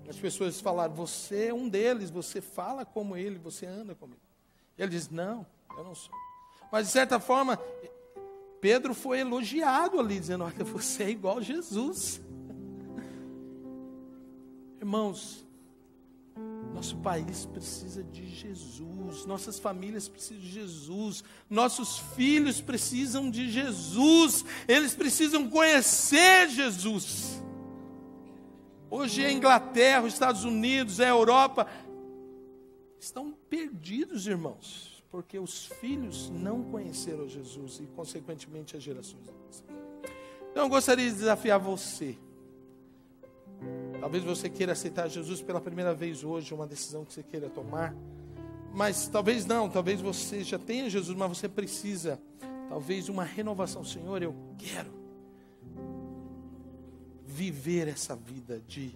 as pessoas falaram, você é um deles, você fala como ele, você anda como ele. E ele diz, não, eu não sou. Mas de certa forma, Pedro foi elogiado ali, dizendo, olha, você é igual a Jesus. Irmãos, nosso país precisa de Jesus, nossas famílias precisam de Jesus, nossos filhos precisam de Jesus, eles precisam conhecer Jesus. Hoje a Inglaterra, os Estados Unidos, a Europa estão perdidos, irmãos, porque os filhos não conheceram Jesus e, consequentemente, as gerações deles. Então, eu gostaria de desafiar você. Talvez você queira aceitar Jesus pela primeira vez hoje, uma decisão que você queira tomar. Mas talvez não, talvez você já tenha Jesus, mas você precisa, talvez, uma renovação. Senhor, eu quero viver essa vida de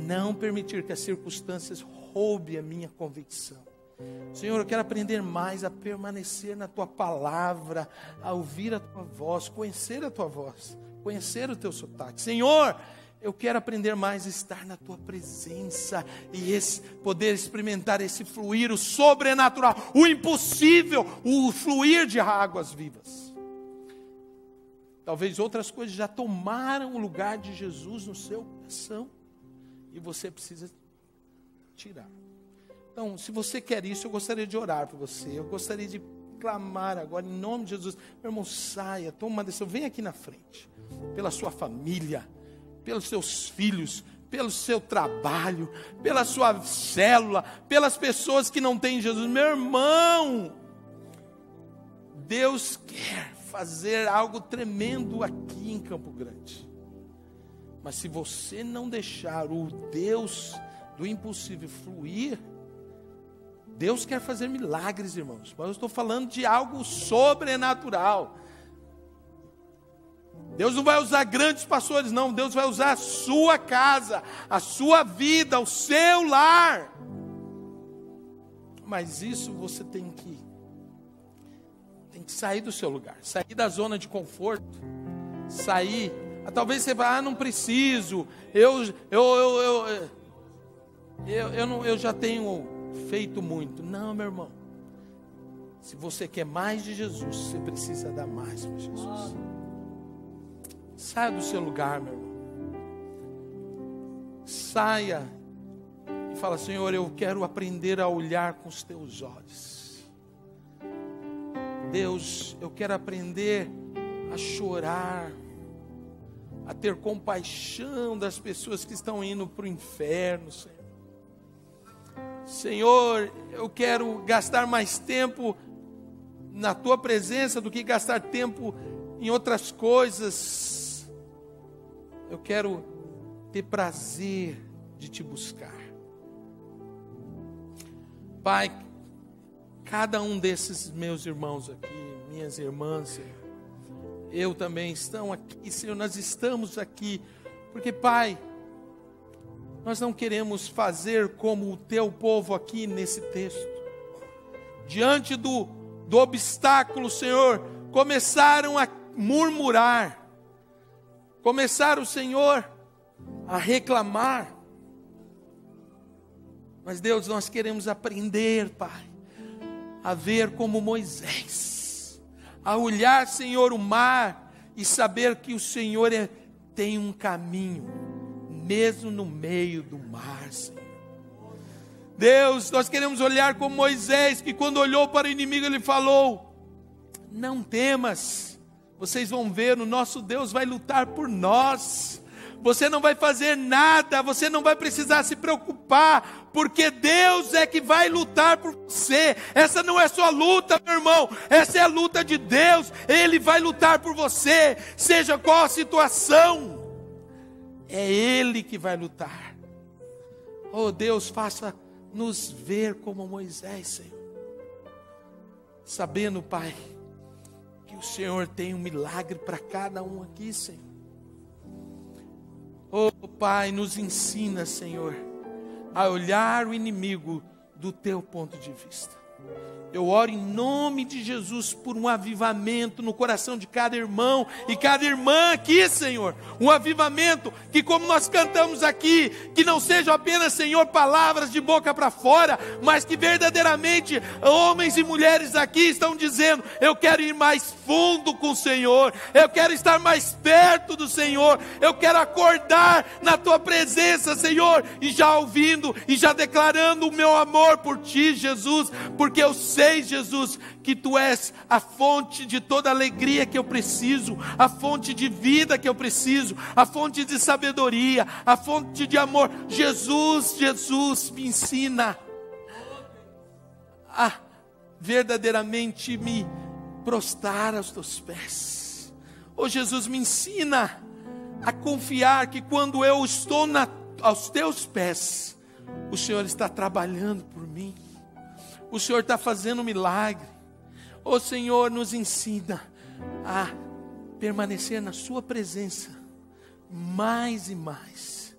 não permitir que as circunstâncias roubem a minha convicção. Senhor, eu quero aprender mais a permanecer na Tua palavra, a ouvir a Tua voz, conhecer a Tua voz, conhecer o Teu sotaque. Senhor, eu quero aprender mais a estar na Tua presença e poder experimentar esse fluir, o sobrenatural, o impossível, o fluir de águas vivas. Talvez outras coisas já tomaram o lugar de Jesus no seu coração e você precisa tirar. Então, se você quer isso, eu gostaria de orar por você. Eu gostaria de clamar agora, em nome de Jesus. Meu irmão, saia, toma uma decisão. Vem aqui na frente. Pela sua família, pelos seus filhos, pelo seu trabalho, pela sua célula, pelas pessoas que não têm Jesus. Meu irmão, Deus quer fazer algo tremendo aqui em Campo Grande. Mas se você não deixar o Deus do impossível fluir, Deus quer fazer milagres, irmãos, mas eu estou falando de algo sobrenatural. Deus não vai usar grandes pastores, não. Deus vai usar a sua casa, a sua vida, o seu lar. Mas isso você tem que sair do seu lugar, sair da zona de conforto, sair. Talvez você vá, não preciso, eu já tenho feito muito. Não, meu irmão. Se você quer mais de Jesus, você precisa dar mais para Jesus. Saia do seu lugar, meu irmão. Saia e fala: Senhor, eu quero aprender a olhar com os teus olhos. Deus, eu quero aprender a chorar, a ter compaixão das pessoas que estão indo para o inferno, Senhor. Senhor, eu quero gastar mais tempo na tua presença do que gastar tempo em outras coisas. Eu quero ter prazer de te buscar. Pai, cada um desses meus irmãos aqui, minhas irmãs, Senhor, eu também estão aqui, Senhor, nós estamos aqui, porque, Pai, nós não queremos fazer como o teu povo aqui nesse texto. Diante do obstáculo, Senhor, começaram a murmurar, começaram, Senhor, a reclamar. Mas, Deus, nós queremos aprender, Pai, a ver como Moisés, a olhar, Senhor, o mar e saber que o Senhor tem um caminho, mesmo no meio do mar, Senhor. Deus, nós queremos olhar como Moisés, que quando olhou para o inimigo, ele falou: não temas, vocês vão ver, o nosso Deus vai lutar por nós. Você não vai fazer nada, você não vai precisar se preocupar, porque Deus é que vai lutar por você. Essa não é sua luta, meu irmão, essa é a luta de Deus. Ele vai lutar por você, seja qual a situação, é Ele que vai lutar. Oh Deus, faça-nos ver como Moisés, Senhor, sabendo, Pai, que o Senhor tem um milagre para cada um aqui, Senhor. Oh Pai, nos ensina, Senhor, a olhar o inimigo do teu ponto de vista. Eu oro em nome de Jesus por um avivamento no coração de cada irmão e cada irmã aqui, Senhor. Um avivamento que, como nós cantamos aqui, que não sejam apenas, Senhor, palavras de boca para fora, mas que verdadeiramente homens e mulheres aqui estão dizendo: eu quero ir mais fundo com o Senhor, eu quero estar mais perto do Senhor, eu quero acordar na tua presença, Senhor, e já ouvindo e já declarando o meu amor por ti, Jesus, porque eu sei, Jesus, que tu és a fonte de toda alegria que eu preciso, a fonte de vida que eu preciso, a fonte de sabedoria, a fonte de amor. Jesus, me ensina a verdadeiramente me prostrar aos teus pés. Oh Jesus, me ensina a confiar que quando eu estou aos teus pés, o Senhor está trabalhando por mim. O Senhor está fazendo um milagre. Oh Senhor, nos ensina a permanecer na sua presença mais e mais.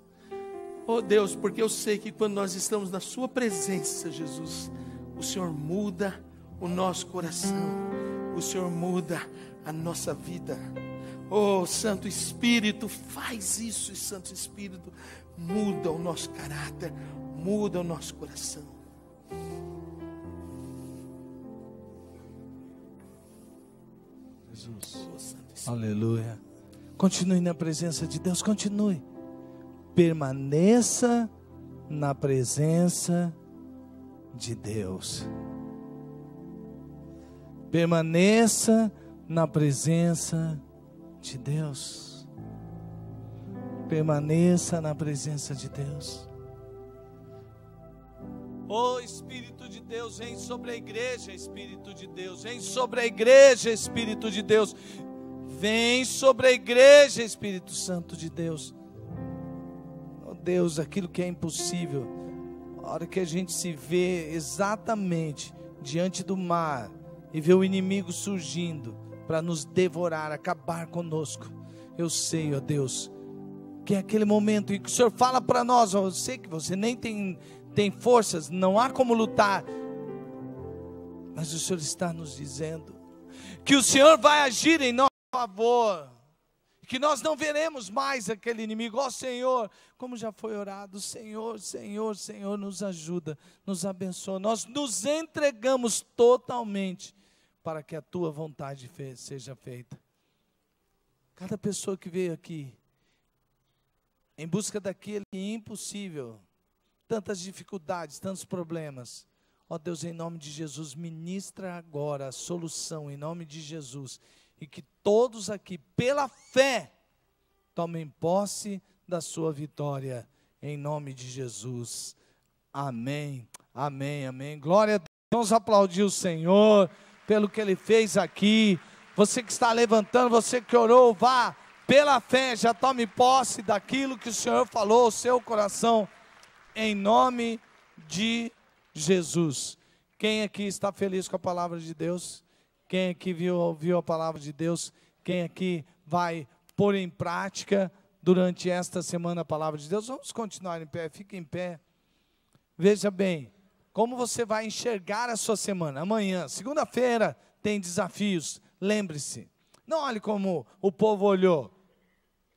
Oh Deus, porque eu sei que quando nós estamos na sua presença, Jesus, o Senhor muda o nosso coração, o Senhor muda a nossa vida. Oh Santo Espírito, faz isso. E Santo Espírito, muda o nosso caráter, muda o nosso coração. Jesus, aleluia. Continue na presença de Deus, continue. Permaneça na presença de Deus. Permaneça na presença de Deus. Permaneça na presença de Deus. Oh Espírito de Deus, vem sobre a igreja, Espírito de Deus, vem sobre a igreja, Espírito de Deus, vem sobre a igreja, Espírito Santo de Deus. Oh Deus, aquilo que é impossível, A hora que a gente se vê exatamente diante do mar e vê o inimigo surgindo para nos devorar, acabar conosco, eu sei, ó Deus, que é aquele momento em que o Senhor fala para nós, ó, eu sei que você nem tem forças, não há como lutar, mas o Senhor está nos dizendo que o Senhor vai agir em nosso favor, que nós não veremos mais aquele inimigo. Ó Senhor, como já foi orado, Senhor, Senhor, Senhor, nos ajuda, nos abençoa. Nós nos entregamos totalmente para que a Tua vontade seja feita. Cada pessoa que veio aqui, em busca daquele impossível, tantas dificuldades, tantos problemas, ó Deus, em nome de Jesus, ministra agora a solução, em nome de Jesus, e que todos aqui, pela fé, tomem posse da sua vitória, em nome de Jesus. Amém, amém, amém. Glória a Deus. Vamos aplaudir o Senhor pelo que Ele fez aqui. Você que está levantando, você que orou, vá pela fé, já tome posse daquilo que o Senhor falou ao seu coração, em nome de Jesus. Quem aqui está feliz com a palavra de Deus? Quem aqui ouviu a palavra de Deus? Quem aqui vai pôr em prática durante esta semana a palavra de Deus? Vamos continuar em pé, fique em pé. Veja bem, como você vai enxergar a sua semana. Amanhã, segunda-feira, tem desafios. Lembre-se, não olhe como o povo olhou,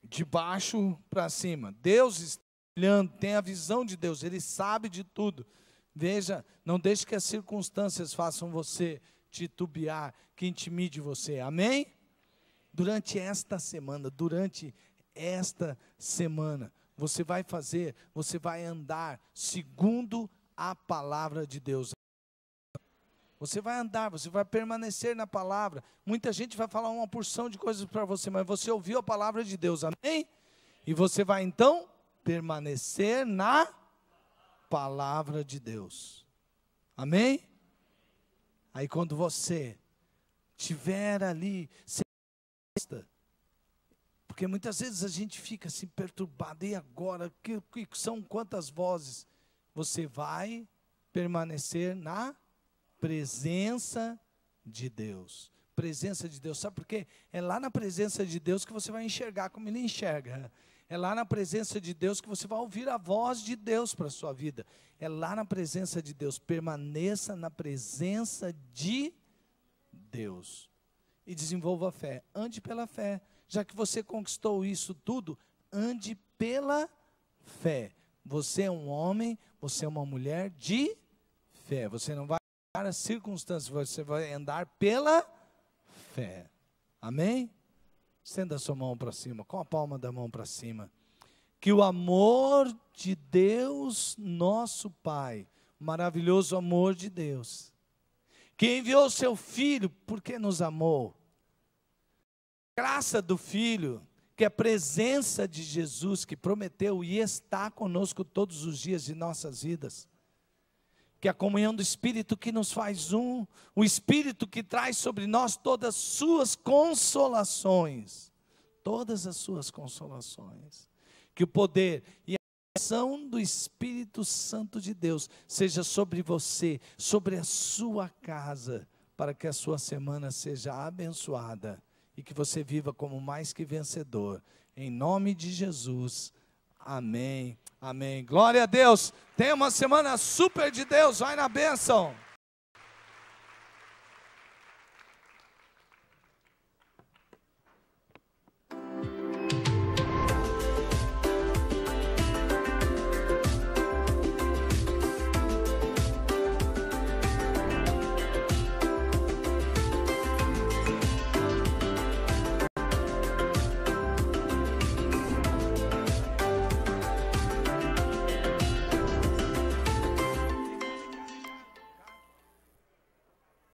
de baixo para cima. Deus está olhando, tem a visão de Deus, Ele sabe de tudo. Veja, não deixe que as circunstâncias façam você titubear, que intimide você, amém? Durante esta semana, você vai andar segundo a palavra de Deus. Você vai andar, você vai permanecer na palavra. Muita gente vai falar uma porção de coisas para você, mas você ouviu a palavra de Deus, amém? E você vai então permanecer na palavra de Deus, amém? Aí quando você estiver ali, porque muitas vezes a gente fica assim perturbado, e agora, que são quantas vozes? Você vai permanecer na presença de Deus. Presença de Deus, sabe por quê? É lá na presença de Deus que você vai enxergar como Ele enxerga. É lá na presença de Deus que você vai ouvir a voz de Deus para a sua vida. É lá na presença de Deus. Permaneça na presença de Deus. E desenvolva a fé. Ande pela fé. Já que você conquistou isso tudo, ande pela fé. Você é um homem, você é uma mulher de fé. Você não vai andar as circunstâncias, você vai andar pela fé. Amém? Estenda a sua mão para cima, com a palma da mão para cima. Que o amor de Deus, nosso Pai, o maravilhoso amor de Deus, que enviou seu Filho porque nos amou, a graça do Filho, que é a presença de Jesus, que prometeu e está conosco todos os dias de nossas vidas, que a comunhão do Espírito que nos faz um, o Espírito que traz sobre nós todas as suas consolações, que o poder e a ação do Espírito Santo de Deus seja sobre você, sobre a sua casa, para que a sua semana seja abençoada e que você viva como mais que vencedor, em nome de Jesus. Amém, amém. Glória a Deus. Tenha uma semana super de Deus. Vai na bênção.